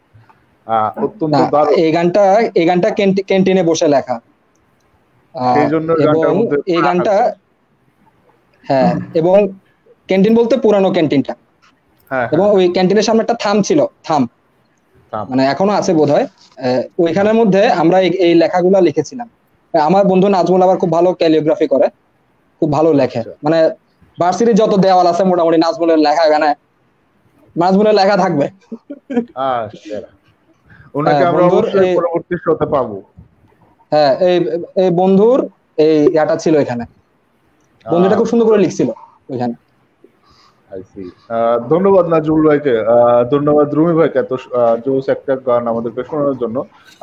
অত্যন্ত দারুণ। এই গানটা ক্যান্টিনে বসে লেখা, সেই জন্য এই গানটা, হ্যাঁ, এবং ক্যান্টিন বলতে পুরানো ক্যান্টিনটা, এবং ওই ক্যান্টিনের সামনে একটা থাম ছিল, থাম মানে এখনো আছে বোধহয়। ওইখানের মধ্যে আমরা এই লেখাগুলা লিখেছিলাম। আমার বন্ধু নাজমুল আবার খুব ভালো ক্যালিগ্রাফি করে, খুব ভালো লেখে। মানে ভার্সিটির যত দেওয়াল আছে মোটামুটি নাজমুলের লেখা, এখানে নাজমুলের লেখা থাকবে। ওনাকে আমরা অবশ্যই পরবর্তী শোতে পাবো। হ্যাঁ, এই বন্ধুর এই ইয়াটা ছিল এখানে, বন্ধুটা খুব সুন্দর করে লিখছিল ওইখানে। ধন্যবাদ নাজমুল ভাইকে, ধন্যবাদ রুমি ভাইকে এত জোস একটা গান আমাদেরকে শোনানোর জন্য।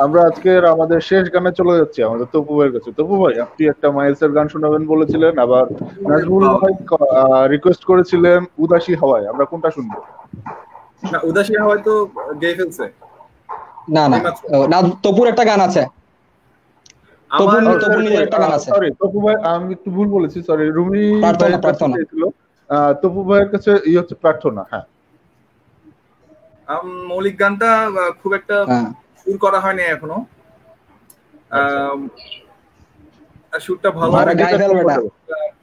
আমরা আজকের আমাদের শেষ গানে চলে যাচ্ছি আমাদের তপু ভাইয়ের কাছে। তপু ভাই, আপনি একটা মাইলসের গান শোনাবেন বলেছিলেন, আবার নাজমুল ভাই রিকোয়েস্ট করেছিলেন উদাসী হাওয়ায়। আমরা কোনটা শুনবো? না, উদাসী হাওয়ায় তো গেয়ে ফেলছে। না না, তপুর একটা গান আছে। নিজের একটা গান আছে। সরি তপু ভাই, আমি একটু ভুল বলেছি, সরি। রুমি প্রার্থনা ছিল, তপু ভাইয়ের কাছে হচ্ছে প্রার্থনা। হ্যাঁ, মৌলিক গানটা খুব একটা সুর করা হয়নি এখনো। সুরটা ভালো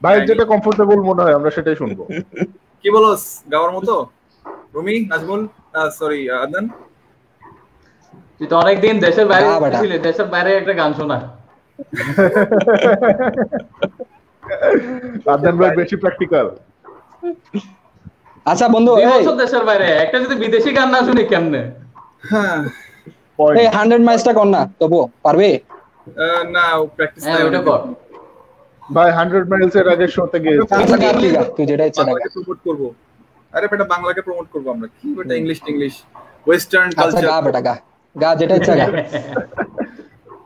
ভাই, যেটা কমফোর্টেবল মনে হয় আমরা সেটাই শুনবো। কি বলস গাওয়ার মতো? রুমি, নাজমুল, সরি আদনান, তুই তো অনেকদিন দেশের বাইরে ছিলি, দেশের বাইরে একটা গান শোনা। আদনান ভাই বেশি প্র্যাকটিক্যাল। আচ্ছা বন্ধু, এই দেশের বাইরে একটা যদি বিদেশি গান না শুনি কেমনে? হ্যাঁ, এই 100 মাইলসটা কর না, তবু পারবে না? প্র্যাকটিস না, ওটা কর ভাই। 100 মাইলস এর আগে শোতে গিয়েছি। তুই যেটা ইচ্ছা বাংলাকে প্রমোট করব। আরে বেটা, বাংলাকে প্রমোট করব আমরা। কি বেটা, ইংলিশ ওয়েস্টার্ন কালচার। গা বেটা, গা যেটা ইচ্ছা গা।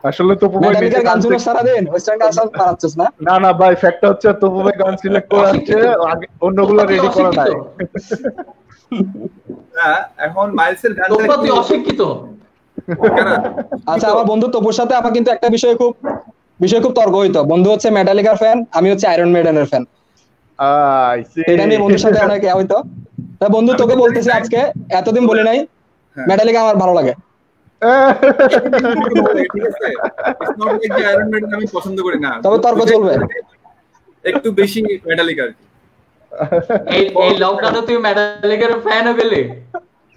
আসলে তো ভাই মেটালিকার গান শুনো সারা দিন, ওয়েস্টার্ন গান সব পারাচ্ছিস না? না ভাই, ফ্যাক্টটা হচ্ছে তো ভাই গান সিলেক্ট করা আছে, আগে অন্যগুলো রেডি করা নাই। হ্যাঁ, এখন মাইলসের গানটা তুই অশিক্ষিত। আচ্ছা, আমার বন্ধু তপুর সাথে আমার কিন্তু একটা বিষয় খুব তর্ক হইতো। বন্ধু হচ্ছে মেটালিকার ফ্যান, আমি হচ্ছে আয়রন মেডেনের ফ্যান। এটা নিয়ে বন্ধুর সাথে অনেক হইতো। তাই বন্ধু, তোকে বলতেছি আজকে, এতদিন বলি নাই, মেটালিকা আমার ভালো লাগে। আমি পছন্দ করি না, তবে তর্ক চলবে। একটু বেশি মেটালিকা আর কি। এই লকডাউনে তুই মেটালিকার ফ্যান হয়ে গেলি?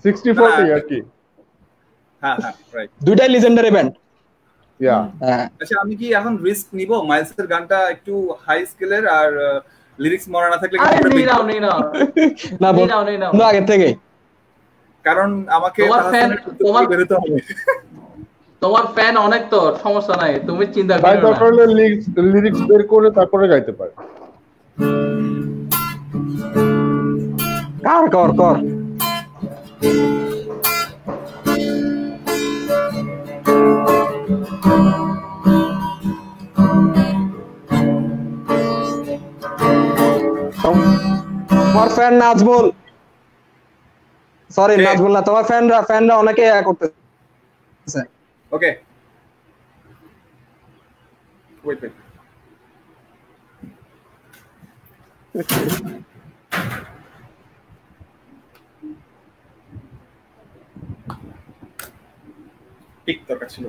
60-40 আর কি। হ্যাঁ রাইট, দুইটাই লিজেন্ডারি ব্যান্ড। আচ্ছা, আমি কি এখন রিস্ক নিব? মাইলসের গানটা একটু হাই স্কেলের আর লিরিক্স মনে না থাকলে না আগে থেকে, কারণ আমাকে বেরোতে হবে। তোমার ফ্যান অনেক, তো সমস্যা নাই, তুমি চিন্তা করো না। দরকার হলে লিরিক্স বের করে তারপরে গাইতে পারে। কর তোমার ফ্যান নাজমুল, সরি নাজমুল না, তোমার ফ্যানরা অনেকে করতেছে। ওকে, ওয়েট ঠিক দরকার ছিল।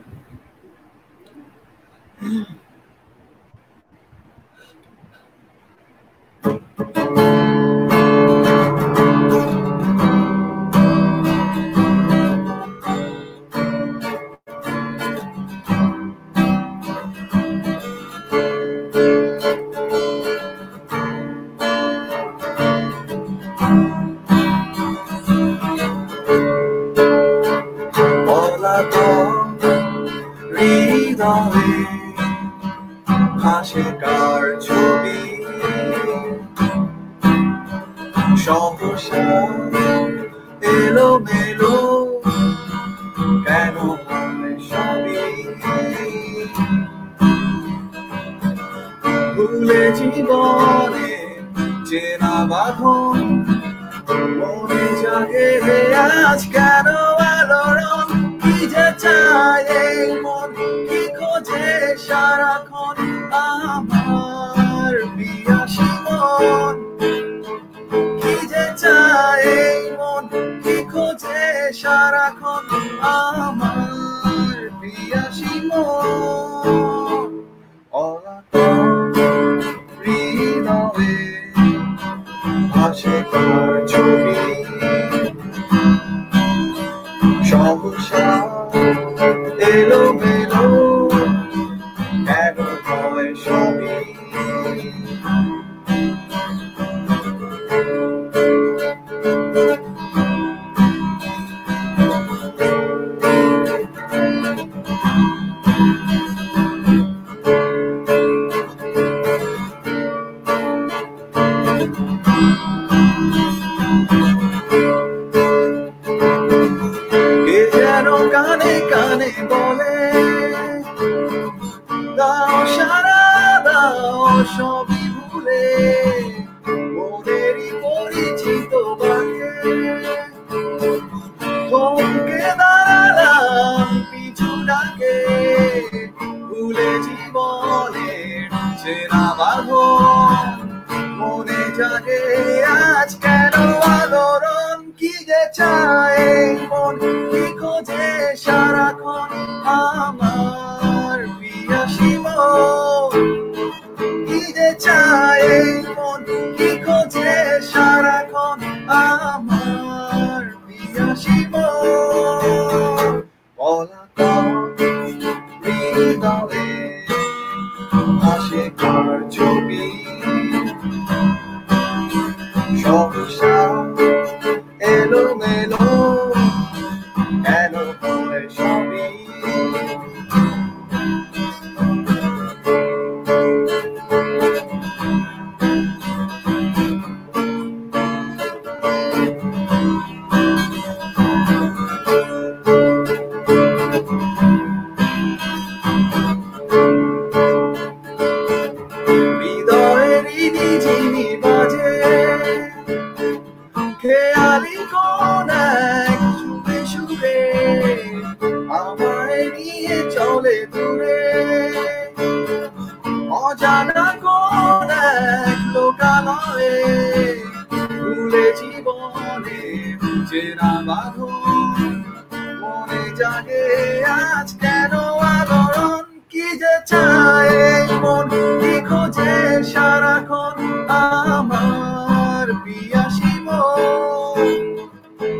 হাসিকার ছবি সহসা এলো মেলো কেন হয় সবই ভুলে জীবনে চেনা বাঁধন মনে জাগে আজ কেন আলোড়ন কি যে চায় এই মন কি খোঁজে সারাক্ষণ আমার পিয়াসী মন কি যে চায় এই মন কি খোঁজে সারাক্ষণ আমার পিয়াসী মন হৃদয়ে ভাসে কার ছবি সহসা এলো মেলো কেন হয় সবই কানে কানে বলে দাও সারা দাও সবই ভুলে মনেরই পরিচিত বাকে থমকে দাঁড়ালাম পিছু ডাকে ভুলে জাগে আজ কেন আলোড়ন কি যে চায় মন কি খোঁজে সারাক্ষণ আমার পিয়াসী মন কি যে চায় মন কি খোঁজে সারাক্ষণ আমার পিয়াসী মন পলাতক হৃদয়ে আসে কার ছবি সহসা এলোমেলো কেন হয় সবই হৃদয়েরই নিঝিনি বাজে খেয়ালি কোন এক সুরে সুরে আমায় নিয়ে চলে দূরে অজানা কোন এক লোকালয়ে ভুলে জীবনে চেনা বাঁধন মনে জাগে আজ কেন আলোড়ন কি যে চায় মন কি খোঁজে সারাক্ষণ আমার পিয়াসী মন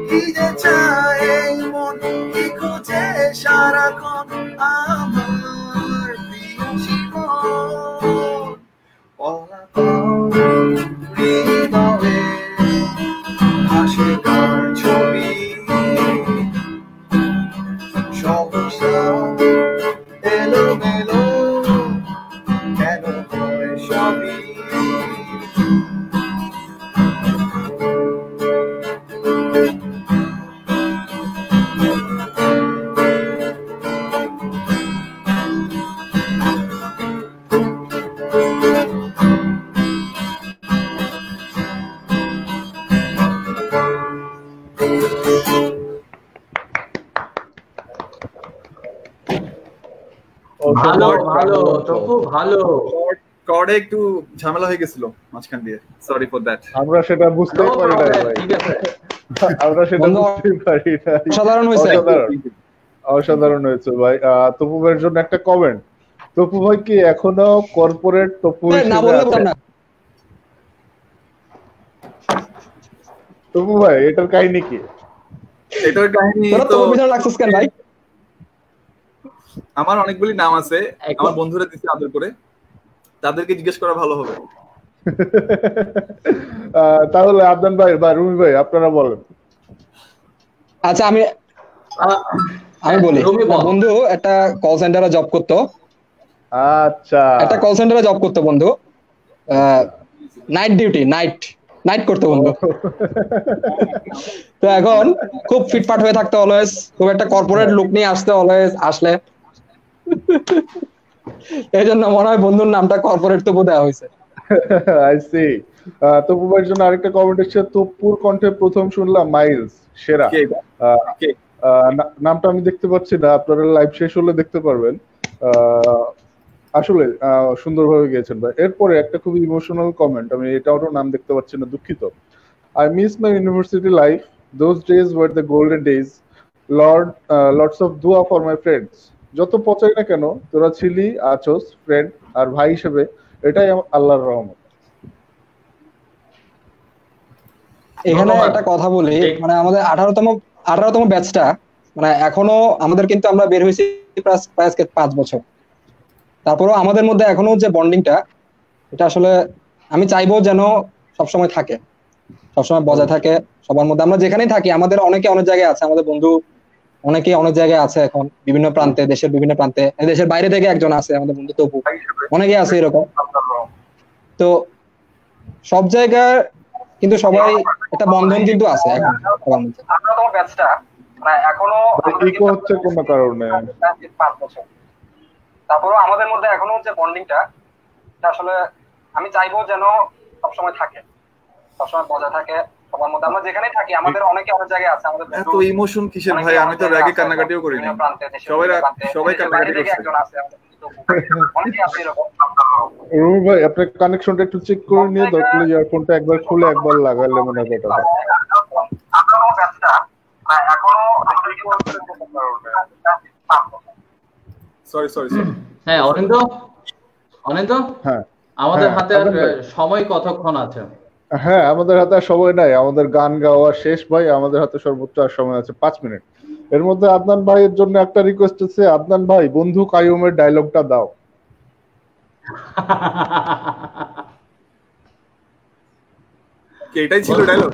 কি যে চায় মন কি খোঁজে সারাক্ষণ আমার পিয়াসী মন পলাতক হৃদয়ে আসে কার ছবি সহসা এলোমেলো কেন হয় সবই ভালো ভালো তপু ভালো কর্ডে একটু ঝামেলা হয়ে গেছিল মাঝখান দিয়ে, সরি ফর দ্যাট। আমরা সেটা বুঝতে পারি না ভাই, ঠিক আছে আমরা সেটা বুঝতে পারি না। অসাধারণ হয়েছে, অসাধারণ হয়েছে ভাই। তপু ভাইয়ের জন্য একটা কমেন্ট, তপু ভাই কি এখনো কর্পোরেট তপু না বললে বললাম না। তপু ভাই এটার কাহিনী কি? এটার কাহিনী তোরা তো তো পিছনে লাগছিস কেন ভাই? আমার অনেকগুলি নাম আছে, আমার বন্ধুরা দিচ্ছে আদর করে, তাদেরকে জিজ্ঞেস করা ভালো হবে। তাহলে আদনান ভাই বা রুমি ভাই আপনারা বলেন। আচ্ছা আমি বলি, বন্ধু একটা কল সেন্টারে জব করতো। আচ্ছা, একটা কল সেন্টারে জব করতো বন্ধু, নাইট ডিউটি, নাইট করতো বন্ধু। তো এখন খুব ফিটফাট হয়ে থাকতো অলওয়েজ, খুব একটা কর্পোরেট লুক নিয়ে আসতে অলওয়েজ আসলে, এই জন্য মনে হয় বন্ধুর নামটা কর্পোরেট তপু দেওয়া হয়েছে। I C. তপু ভাইয়ের জন্য আরেকটা কমেন্ট এসেছে, তপুর কণ্ঠে প্রথম শুনলাম মাইলস সেরা। নামটা আমি দেখতে পাচ্ছি না, আপনারা লাইভ শেষ হলে দেখতে পারবেন। আসলে সুন্দরভাবে গিয়েছেন ভাই। এরপরে একটা খুব ইমোশনাল কমেন্ট, আমি এটারও নাম দেখতে পাচ্ছি না, দুঃখিত। I miss my university life. Those days were the golden days. Lots of dua for my friends. যত পচাই না কেন তোরা ছিলি, আছোস ফ্রেন্ড আর ভাই হিসেবে, এটাই আল্লাহর রহমত। এখানে একটা কথা বলি, মানে আমাদের 18তম ব্যাচটা, মানে এখনো আমাদের কিন্তু আমরা বের হয়েছি প্রায় 5 বছর, তারপরেও আমাদের মধ্যে এখনো যে বন্ডিংটা, এটা আসলে আমি চাইবো যেন সবসময় থাকে, সবসময় বজায় থাকে সবার মধ্যে। আমরা যেখানেই থাকি, আমাদের অনেকে অনেক জায়গায় আছে, আমাদের বন্ধু অনেকে অনেক জায়গায় আছে এখন, বিভিন্ন প্রান্তে, দেশের বিভিন্ন প্রান্তে, দেশের বাইরে থেকে একজন আছে আমাদের বন্ধু তপু, অনেকে আছে এরকম। তো সব জায়গায় কিন্তু সবাই একটা বন্ধন কিন্তু আছে এখন সবার মধ্যে। আমরা তোমার ব্যাচটা মানে এখনো ইকো হচ্ছে কোনো কারণে, 5 বছর, তারপরও আমাদের মধ্যে এখনো যে বন্ডিংটা, এটা আসলে আমি চাইবো যেন সবসময় থাকে, সবসময় বজায় থাকে, সবার মধ্যে আমরা যেখানেই থাকি আমাদের অনেকে অনেক জায়গায় আছে আমাদের এত ইমোশন কিসের ভাই? আমি তো রাগে কান্নাকাটিও করি না। সবাই কান্নাকাটি করছে। একজন আছে অনেকে আছে এরকম। রুমি ভাই আপনার কানেকশনটা একটু চেক করে নিয়ে দরকার ইয়ারফোনটা একবার খুলে একবার লাগালে মনে হয় বেটার হয়। আপনারও ব্যবসা এখনো সরি হ্যাঁ অনিন্দ হ্যাঁ আমাদের হ্যাঁ, হাতে আর আদনান ভাই। সময় কতক্ষণ আছে? হ্যাঁ আমাদের হাতে আর সময় নাই, আমাদের গান গাওয়া শেষ ভাই, আমাদের হাতে সর্বোচ্চ আর সময় আছে 5 মিনিট। এর মধ্যে আদনান ভাইয়ের জন্য একটা রিকোয়েস্ট আছে, আদনান ভাই বন্ধু কাইয়ুমের ডায়লগটা দাও। কি এটাই ছিল ডায়লগ?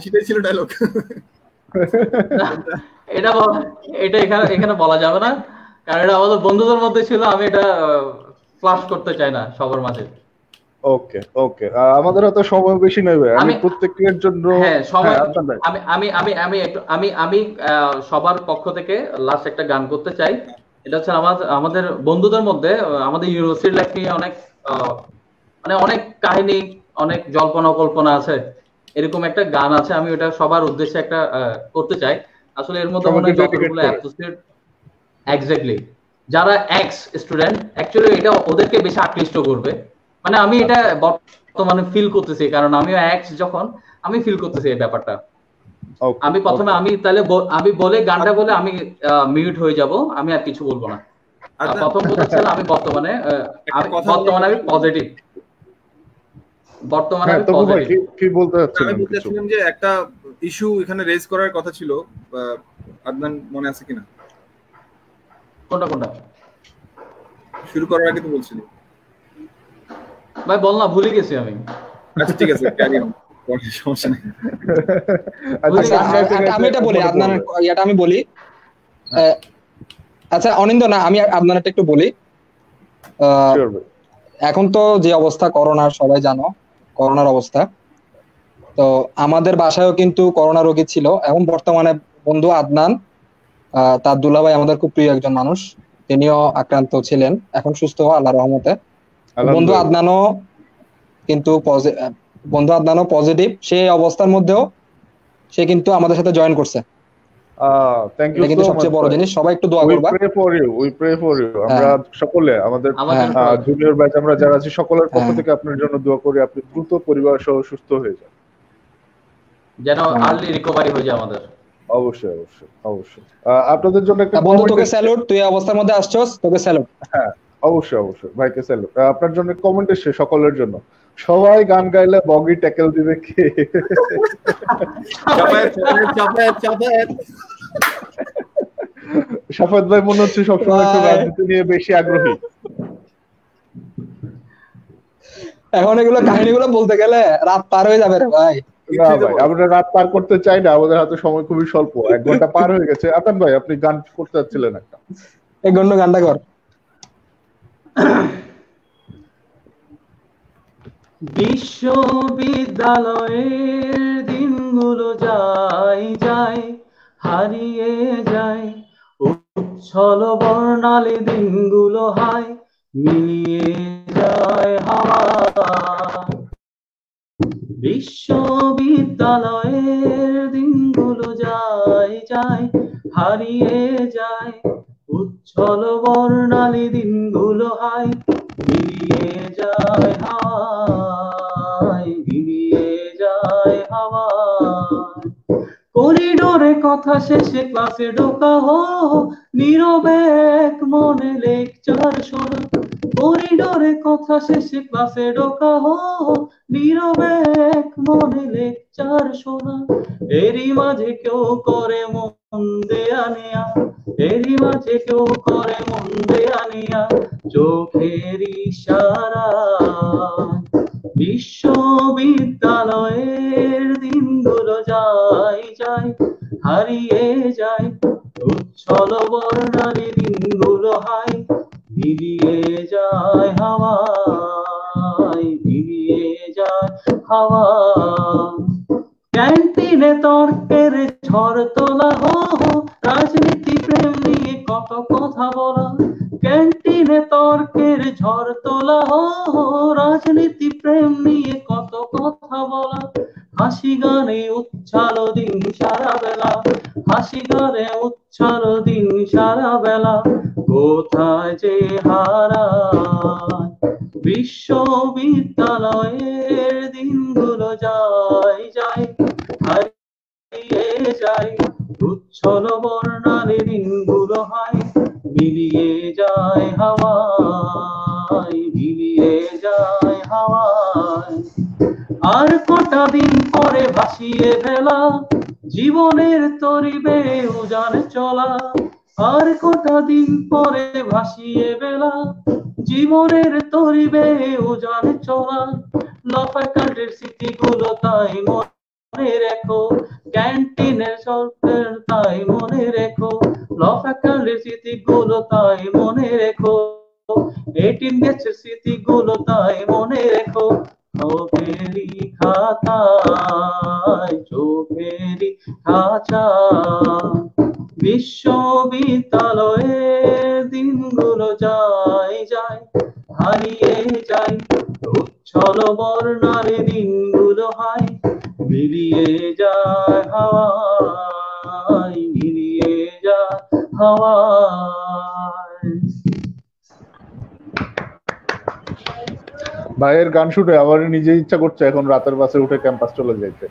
সেটাই ছিল ডায়লগ? এটা এখানে বলা যাবে না, কারণ এটা আমাদের বন্ধুদের মধ্যে ছিল। আমি এটা ফ্লাশ করতে চাই না সবার মাঝে। ওকে ওকে, আমাদের হাতে সময় বেশি নেই ভাই, আমি প্রত্যেকের জন্য হ্যাঁ সময় আদনান ভাই আমি সবার পক্ষ থেকে লাস্ট একটা গান করতে চাই। এটা হচ্ছে আমাদের বন্ধুদের মধ্যে আমাদের ইউনিভার্সিটি লাইফ নিয়ে অনেক মানে অনেক কাহিনী, অনেক জল্পনা কল্পনা আছে। এরকম একটা গান আছে, আমি ওটা সবার উদ্দেশ্যে একটা করতে চাই। আসলে এর মধ্যে মনে হয় যতগুলো অ্যাসোসিয়েট এক্স্যাক্টলি যারা এক্স স্টুডেন্ট, অ্যাকচুয়ালি এটা ওদেরকে বেশি আকৃষ্ট করবে। মানে আমি এটা বর্তমানে ফিল করতেছি, কারণ আমিও এক্স, যখন আমি ফিল করতেছি এই ব্যাপারটা। আমি প্রথমে আমি বলে গানটা বলে আমি মিউট হয়ে যাব, আমি আর কিছু বলবো না। প্রথম কথা ছিল আমি বর্তমানে আমি পজিটিভ। বর্তমানে আমি পজিটিভ। কি বলতে চাচ্ছেন? আমি বলতেছিলাম যে একটা ইস্যু এখানে রেজ করার কথা ছিল, আদনান মনে আছে কিনা? কোনটা শুরু করার আগে তো বলছিলি ভাই, বল না, ভুলে গেছি আমি। আচ্ছা ঠিক আছে, ক্যারি অন, সমস্যা নেই। আমি এটা বলি, আদনান ইয়াটা আমি বলি। আচ্ছা অনিন্দ না, আমি আদনানটা একটু বলি। এখন তো যে অবস্থা করোনার, সবাই জানো করোনার অবস্থা। তো আমাদের বাসায়ও কিন্তু করোনা রোগী ছিল। এখন বর্তমানে বন্ধু আদনান, তার দুলাভাই আমাদের খুব প্রিয় একজন মানুষ, তিনিও আক্রান্ত ছিলেন, এখন সুস্থ আল্লাহর রহমতে। বন্ধু আদনানও পজিটিভ। সেই অবস্থার মধ্যেও সে কিন্তু আমাদের সাথে জয়েন করছে। Thank you so much. সবচেয়ে বড় জিনিস, সবাই একটু দোয়া করবা। We pray for you. আমরা সকলে আমাদের জুনিয়র ব্যাচ আমরা যারা আছি সকলের পক্ষ থেকে আপনার জন্য দোয়া করি, আপনি দ্রুত পরিবার সহ সুস্থ হয়ে যান, যেন আর্লি রিকভারি হয়ে যায় আমাদের। অবশ্যই অবশ্যই অবশ্যই। আপনাদের জন্য একটা বন্ধু, তোকে স্যালুট, তুই এই অবস্থার মধ্যে আসছস, তোকে স্যালুট। হ্যাঁ অবশ্যই অবশ্যই ভাইকে স্যালুট। আপনার জন্য কমেন্ট এসেছে সকলের জন্য, সবাই গান গাইলে বগি ট্যাকেল দিবে কে? শাফাত ভাই মনে হচ্ছে সবসময় একটু রাজনীতি নিয়ে বেশি আগ্রহী। এখন এগুলো কাহিনীগুলো বলতে গেলে রাত পার হয়ে যাবে রে ভাই। না ভাই, আমরা রাত পার করতে চাই না, আমাদের হাতে সময় খুবই স্বল্প, 1 ঘন্টা পার হয়ে গেছে। আতান ভাই আপনি গান করতে যাচ্ছিলেন একটা, এই গন্ড গানটা কর। বিশ্ববিদ্যালয়ের দিনগুলো যায় হারিয়ে যায়, উচ্ছল বর্ণালী দিনগুলো হায় মিলিয়ে যায় হাওয়া। বিশ্ববিদ্যালয়ের দিনগুলো যায় হারিয়ে যায়, উচ্ছল বর্ণালী দিনগুলো হায় মিলিয়ে যায় হাওয়ায়, মিলিয়ে যায় হাওয়ায়। করিডোরে কথা শেষে ক্লাসে ঢোকা নীরবে এক মনে লেকচার শোনা। করিডোরে কথা শেষে ক্লাসে ঢোকা নীরবে এক মনে লেকচার শোনা। এরই মাঝে কেউ করে মন দেয়া নেয়া, এরই মাঝে কেউ করে মন দেয়া নেয়া, চোখের ইশারা। বিশ্ববিদ্যালয়ের দিনগুলো যায় হারিয়ে যায়, উচ্ছল বর্ণালী দিনগুলো হায় মিলিয়ে যায় হাওয়ায়, মিলিয়ে যায় হাওয়া। ক্যান্টিনে তর্কের ঝড় তোলা রাজনীতি প্রেম নিয়ে কত কথা বলা। ক্যান্টিনে তর্কের ঝড় তোলা রাজনীতি প্রেম নিয়ে কত কথা বলা, হাসি গানে উচ্ছালো দিন সারা বেলা, হাসি গানে উচ্ছালো দিন সারা বেলা, কোথায় যে হারায় বিশ্ববিদ্যালয়ের দিনগুলো যায় যায় হারিয়ে যায়, উচ্ছল বর্ণালী দিনগুলো হয় মিলিয়ে যায় হাওয়ায়, মিলিয়ে যায় হাওয়ায়। আর কটা দিন পরে ভাসিয়ে ফেলা জীবনের তরিবে উজান চলা, আর কটা দিন পরে ভাসিয়ে ফেলা জীবনের তরিবে উজান চলা, লফাকাটের স্মৃতিগুলো তাই মনে রেখো, ক্যান্টিনের সরকার তাই মনে রেখো, লফাকাটের স্মৃতিগুলো তাই মনে রেখো, 18 ব্যাচের স্মৃতিগুলো তাই মনে রেখো, চোখেরই খাতায় চোখেরই খাঁচায় বিশ্ববিদ্যালয়ের দিনগুলো যায় যায় হারিয়ে যায়, উচ্ছল বর্ণালী দিনগুলো হয় মিলিয়ে যায় হাওয়ায়, মিলিয়ে যায় হাওয়ায়। ভাইয়ের গান শুনে আমার নিজে ইচ্ছা করছে এখন রাতের বাসে উঠে ক্যাম্পাস চলে যাইতে।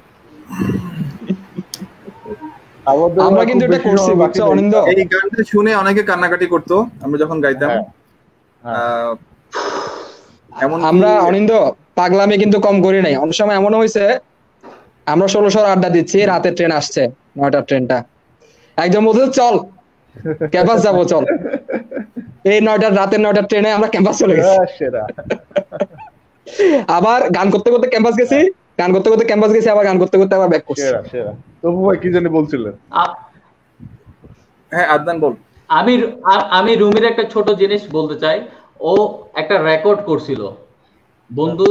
আমরা কিন্তু এটা করছি বাচ্চা অনিন্দ, এই গানটা শুনে অনেকে কান্নাকাটি করতো আমরা যখন গাইতাম। আমরা অনিন্দ পাগলামি কিন্তু কম করি নাই, অনেক সময় এমন হয়েছে আমরা 1600 আড্ডা দিচ্ছি, রাতের ট্রেন আসছে 9টার ট্রেনটা, একদম বলছে চল ক্যাম্পাস যাবো চল, এই রাতের 9টার ট্রেনে আমরা ক্যাম্পাস চলে গেছি, আবার গান করতে করতে ক্যাম্পাস গেছি, গান করতে করতে ক্যাম্পাস গেছি, আবার গান করতে করতে আবার ব্যাক করছি। তবু ভাই কি জানি বলছিলেন? হ্যাঁ আদনান বল। আমি রুমির একটা ছোট জিনিস বলতে চাই, ও একটা রেকর্ড করছিল বন্ধু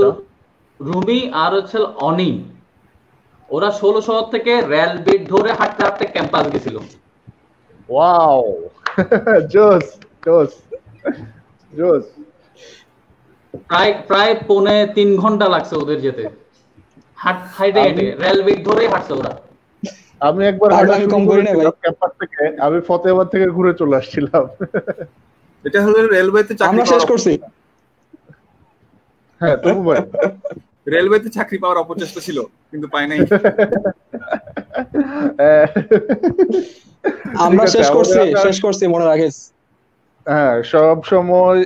রুমি আর হচ্ছে অনি, ওরা 16 শহর থেকে রেল বেড ধরে হাঁটতে হাঁটতে ক্যাম্পাস গেছিল। ওয়াও জোস জোস জোস। প্রায় 3.5 ঘন্টা লাগছে ওদের যেতে, হাইটে হেঁটে রেল বেড ধরে হাঁটছে ওরা। আমি একবার ক্যাম্পাস থেকে আমি ফতেহাবাদ থেকে ঘুরে চলে আসছিলাম। এটা হলো রেলওয়েতে চাকরি আমরা শেষ করছি। হ্যাঁ তবু ভাই রেলওয়েতে চাকরি পাওয়ার অপচেষ্টা ছিল কিন্তু পাই নাই। আমরা শেষ করছি মনে রাখিস। হ্যাঁ সব সময়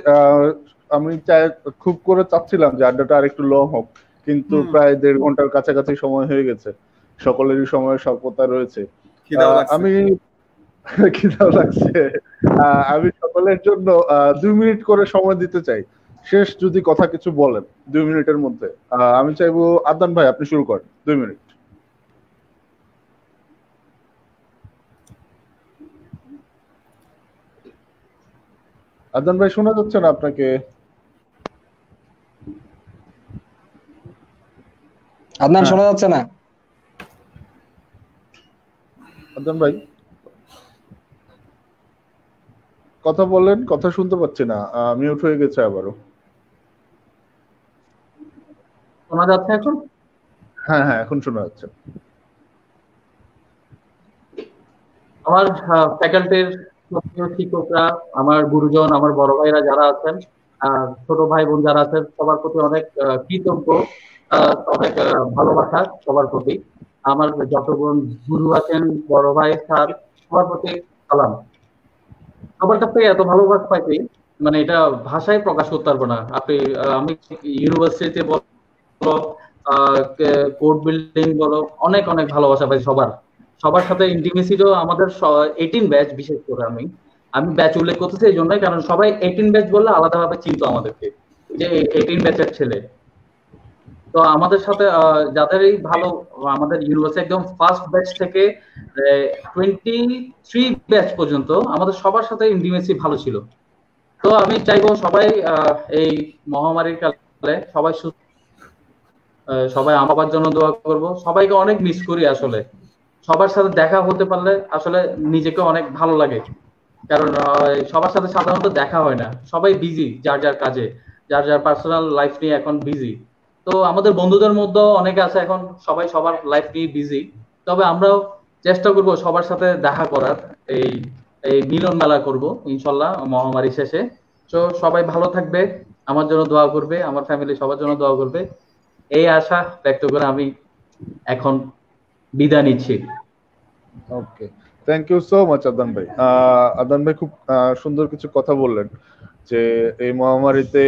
আমি খুব করে চাচ্ছিলাম যে আড্ডাটা আর একটু লং হোক, কিন্তু প্রায় 1.5 ঘন্টার কাছাকাছি সময় হয়ে গেছে, সকলেরই সময় স্বল্পতা রয়েছে। খিদাও লাগছে। আমি সকলের জন্য 2 মিনিট করে সময় দিতে চাই, শেষ যদি কথা কিছু বলেন 2 মিনিটের মধ্যে। আমি চাইবো আদনান ভাই আপনি শুরু করেন 2 মিনিট। আদনান ভাই শোনা যাচ্ছে না আপনাকে? আদনান শোনা যাচ্ছে না? আদনান ভাই কথা বলেন, কথা শুনতে পাচ্ছি না, মিউট হয়ে গেছে আবারও। শোনা যাচ্ছে এখন? হ্যাঁ হ্যাঁ এখন শোনা যাচ্ছে। আমার ফ্যাকাল্টির শিক্ষকরা, আমার গুরুজন, আমার বড় ভাইরা যারা আছেন, ছোট ভাই বোন যারা আছেন, সবার প্রতি অনেক কৃতজ্ঞ, অনেক ভালোবাসা সবার প্রতি। আমার যত বোন গুরু আছেন, বড় ভাই স্যার, সবার প্রতি সালাম। সবার কাছ থেকে এত ভালোবাসা পাইছি, মানে এটা ভাষায় প্রকাশ করতে পারবো না। আমি ইউনিভার্সিটিতে বলো, কোর্ট বিল্ডিং বলো, অনেক অনেক ভালোবাসা পাইছি সবার সাথে। ইন্টিমেসিও আমাদের 18 ব্যাচ, বিশেষ করে আমি ব্যাচ উল্লেখ করতেছি এই জন্যই, কারণ সবাই 18 ব্যাচ বললে আলাদাভাবে চিনতো আমাদেরকে, যে 18 ব্যাচের ছেলে। তো আমাদের সাথে যাদেরই ভালো, আমাদের ইউনিভার্সিটি একদম ফার্স্ট ব্যাচ থেকে 23 ব্যাচ পর্যন্ত আমাদের সবার সাথে ইন্টিমেসি ভালো ছিল। তো আমি চাইবো সবাই এই মহামারীর কালে সবাই আমার জন্য দোয়া করব। সবাইকে অনেক মিস করি আসলে, সবার সাথে দেখা হতে পারলে আসলে নিজেকে অনেক ভালো লাগে, কারণ সবার সাথে সাধারণত দেখা হয় না, সবাই বিজি যার যার কাজে, যার যার পার্সোনাল লাইফ নিয়ে এখন বিজি। তো আমাদের বন্ধুদের মধ্যে অনেকে আছে এখন সবাই সবার লাইফ নিয়ে বিজি, তবে আমরাও চেষ্টা করব সবার সাথে দেখা করার, এই এই মিলন মেলা করব ইনশাল্লাহ মহামারী শেষে। তো সবাই ভালো থাকবে, আমার জন্য দোয়া করবে, আমার ফ্যামিলি সবার জন্য দোয়া করবে, এই আশা ব্যক্ত করে আমি এখন বিদায় নিচ্ছি। Okay, thank you so much Adnan ভাই। আদনান ভাই খুব সুন্দর কিছু কথা বললেন যে এই মহামারীতে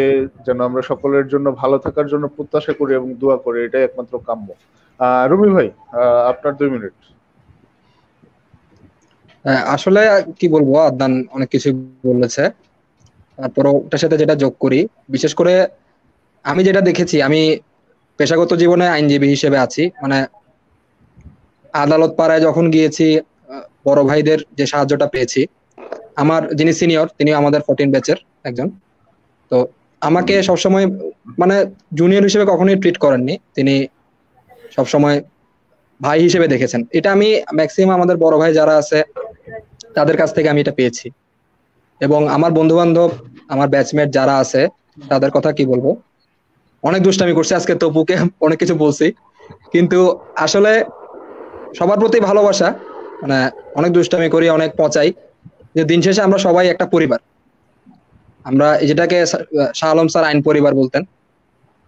যেন আমরা সকলের জন্য ভালো থাকার জন্য প্রত্যাশা করি এবং দোয়া করি, এটাই একমাত্র কাম্য। রুমি ভাই, আপনার 2 মিনিট। আসলে কি বলবো, আদনান অনেক কিছু বলেছে, তারপর ওটার সাথে যেটা যোগ করি, বিশেষ করে আমি যেটা দেখেছি, আমি পেশাগত জীবনে আইনজীবী হিসেবে আছি, মানে আদালত পাড়ায় যখন গিয়েছি বড় ভাইদের যে সাহায্যটা পেয়েছি, আমার যিনি সিনিয়র তিনি আমাদের 14 ব্যাচের একজন, তো আমাকে সবসময় মানে জুনিয়র হিসেবে কখনোই ট্রিট করেননি, তিনি সবসময় ভাই হিসেবে দেখেছেন। এটা আমি ম্যাক্সিমাম আমাদের বড় ভাই যারা আছে তাদের কাছ থেকে আমি এটা পেয়েছি। এবং আমার বন্ধু বান্ধব, আমার ব্যাচমেট যারা আছে তাদের কথা কি বলবো, অনেক দুষ্টামি করছে, আজকে তপুকে অনেক কিছু বলছি, কিন্তু আসলে সবার প্রতি ভালোবাসা, মানে অনেক দুষ্টামি করি, অনেক পচাই, যে দিন শেষে আমরা সবাই একটা পরিবার। আমরা যেটাকে শাহ আলম স্যার আইন পরিবার বলতেন,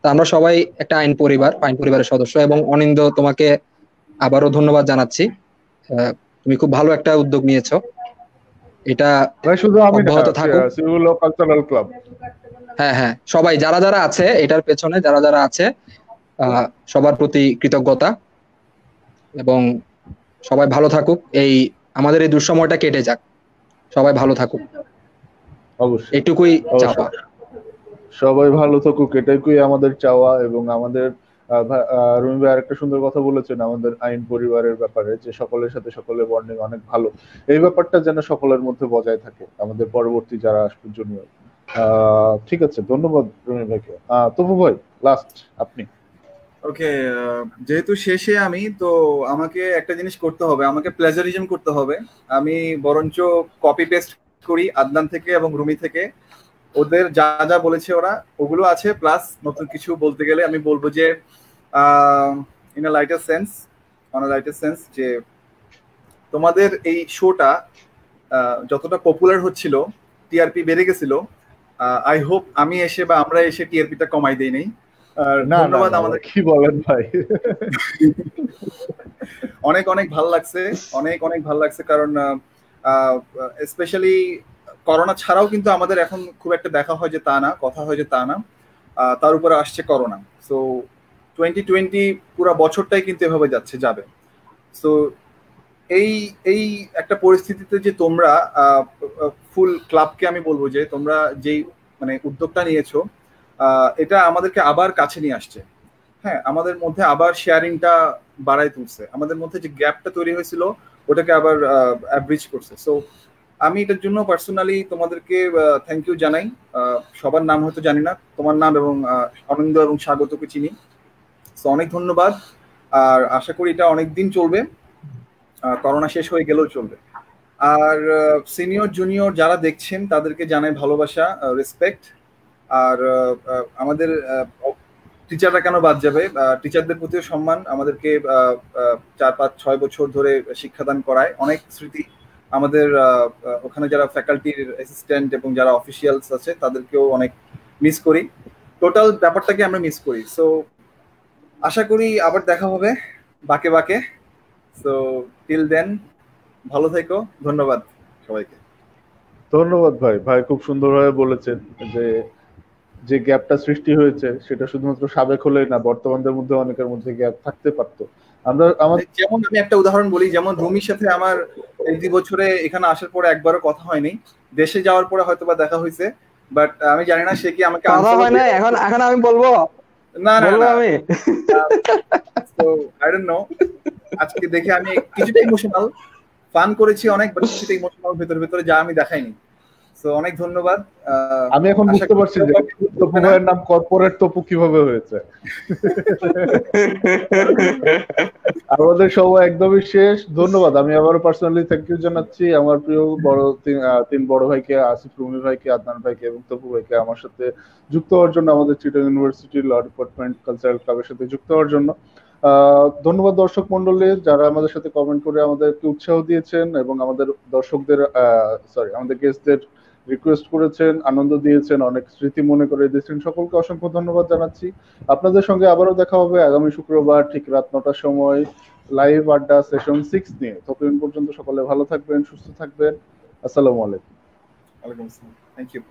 তা আমরা সবাই একটা আইন পরিবার, আইন পরিবারের সদস্য। এবং অনিন্দ, তোমাকে আবারও ধন্যবাদ জানাচ্ছি, তুমি খুব ভালো একটা উদ্যোগ নিয়েছো, এটা শুধু আমি না, অব্যাহত থাকুক। সিভিল ল কালচারাল ক্লাব, হ্যাঁ হ্যাঁ, সবাই যারা যারা আছে এটার পেছনে, যারা যারা আছে সবার প্রতি কৃতজ্ঞতা, এবং সবাই ভালো থাকুক, এই আমাদের এই দুঃসময়টা কেটে যাক, সবাই ভালো থাকুক, অবশ্যই এটুকুই চাওয়া। সবাই ভালো থাকুক, এটাই আমাদের চাওয়া। এবং আমাদের রুমি ভাই আরেকটা সুন্দর কথা বলেছেন আমাদের আইন পরিবারের ব্যাপারে, যে সকলের সাথে সকলের বন্ডিং অনেক ভালো, এই ব্যাপারটা যেন সকলের মধ্যে বজায় থাকে আমাদের পরবর্তী যারা আসবে জুনিয়র। ঠিক আছে, ধন্যবাদ রুমি ভাইকে। তবু ভাই, লাস্ট আপনি। ওকে, যেহেতু শেষে আমি, তো আমাকে একটা জিনিস করতে হবে, আমাকে প্লেজারিজম করতে হবে। আমি বরঞ্চ কপি পেস্ট করি আদনান থেকে এবং রুমি থেকে, ওদের যা যা বলেছে ওরা ওগুলো আছে, প্লাস নতুন কিছু বলতে গেলে আমি বলবো যে ইন আ লাইটার সেন্স যে তোমাদের এই শোটা যতটা পপুলার হচ্ছিল, টিআরপি বেড়ে গেছিল, আই হোপ আমি এসে বা আমরা এসে টিআরপিটা কমাই দেই নাই। ধন্যবাদ আমাদের, কি বলেন ভাই, অনেক অনেক ভালো লাগছে, অনেক অনেক ভালো লাগছে, কারণ স্পেশালি করোনা ছাড়াও কিন্তু আমাদের এখন খুব একটা দেখা হয় যে তা না, কথা হয় যে তা না, তার উপরে আসছে করোনা। সো 2020 পুরো বছরটাই কিন্তু এভাবে যাবে। সো এই একটা পরিস্থিতিতে যে তোমরা ফুল ক্লাবকে আমি বলবো যে তোমরা যেই মানে উদ্যোগটা নিয়েছো, এটা আমাদেরকে আবার কাছে নিয়ে আসছে। হ্যাঁ, আমাদের মধ্যে আবার শেয়ারিংটা বাড়াই তুলছে, আমাদের মধ্যে যে গ্যাপটা তৈরি হয়েছিল ওটাকে আবার ব্রিজ করছে। সো আমি এটার জন্য পার্সোনালি তোমাদেরকে থ্যাংক ইউ জানাই। সবার নাম হয়তো জানি না, তোমার নাম এবং আনন্দ এবং স্বাগতকে চিনি, সো অনেক ধন্যবাদ। আর আশা করি এটা অনেক দিন চলবে, করোনা শেষ হয়ে গেলেও চলবে। আর সিনিয়র জুনিয়র যারা দেখছেন তাদেরকে জানাই ভালোবাসা, রেসপেক্ট। আর আমাদের টিচাররা কেন বাদ যাবে, টিচারদের প্রতিও সম্মান। আমাদেরকে 4-5-6 বছর ধরে শিক্ষাদান করায়, অনেক স্মৃতি আমাদের। ওখানে যারা ফ্যাকাল্টির অ্যাসিস্ট্যান্ট এবং যারা অফিসিয়ালস আছে তাদেরকেও অনেক মিস করি, টোটাল ব্যাপারটাকে আমরা মিস করি। সো আশা করি আবার দেখা হবে বাকে বাকে। সো টিল দেন ভালো থেকো, ধন্যবাদ সবাইকে। ধন্যবাদ ভাই খুব সুন্দরভাবে বলেছেন যে গ্যাপটা সৃষ্টি হয়েছে সেটা শুধুমাত্র সাবেক হলেই না, বর্তমানদের মধ্যে অনেকের মধ্যে গ্যাপ থাকতে পারতো। যেমন আমি একটা উদাহরণ বলি, যেমন রুমির সাথে আমার এই 2 বছরে এখানে আসার পরে একবারও কথা হয়নি, দেশে যাওয়ার পরে হয়তো বা দেখা হয়েছে, বাট আমি জানি না সে কি আমাকে কথা হয় না। এখন আমি বলবো না আমি তো আই ডোন্ট নো, আজকে দেখে আমি কিছুটা ইমোশনাল, ফান করেছি অনেক, বাট কিছুটা ইমোশনাল ভেতরে যা আমি দেখাইনি। সো অনেক ধন্যবাদ। আমি এখন বুঝতে পারছি যে তপু ভাইয়ের নাম কর্পোরেট তপু কিভাবে হয়েছে। আমাদের সময় একদমই শেষ। ধন্যবাদ। আমি আবারও পার্সোনালি থ্যাংক ইউ জানাচ্ছি আমার প্রিয় বড় তিন বড় ভাইকে, আসিফ রুমি ভাইকে, আদনান ভাইকে এবং তপু ভাইকে আমার সাথে যুক্ত হওয়ার জন্য, আমাদের Chittagong university law department cultural ক্লাবের সাথে যুক্ত হওয়ার জন্য। ধন্যবাদ দর্শক মন্ডলী যারা আমাদের সাথে কমেন্ট করে আমাদেরকে উৎসাহ দিয়েছেন এবং আমাদের দর্শকদের আমাদের গেস্টদের রিকোয়েস্ট করেছেন, আনন্দ দিয়েছেন, অনেক স্মৃতি মনে করে দিয়েছেন। সকলকে অসংখ্য ধন্যবাদ জানাচ্ছি। আপনাদের সঙ্গে আবারও দেখা হবে আগামী শুক্রবার ঠিক রাত 9টার সময় লাইভ আড্ডা সেশন 6 নিয়ে। ততদিন পর্যন্ত সকলে ভালো থাকবেন, সুস্থ থাকবেন। আসসালামু আলাইকুম। ওয়ালাইকুম আসসালাম। Thank you.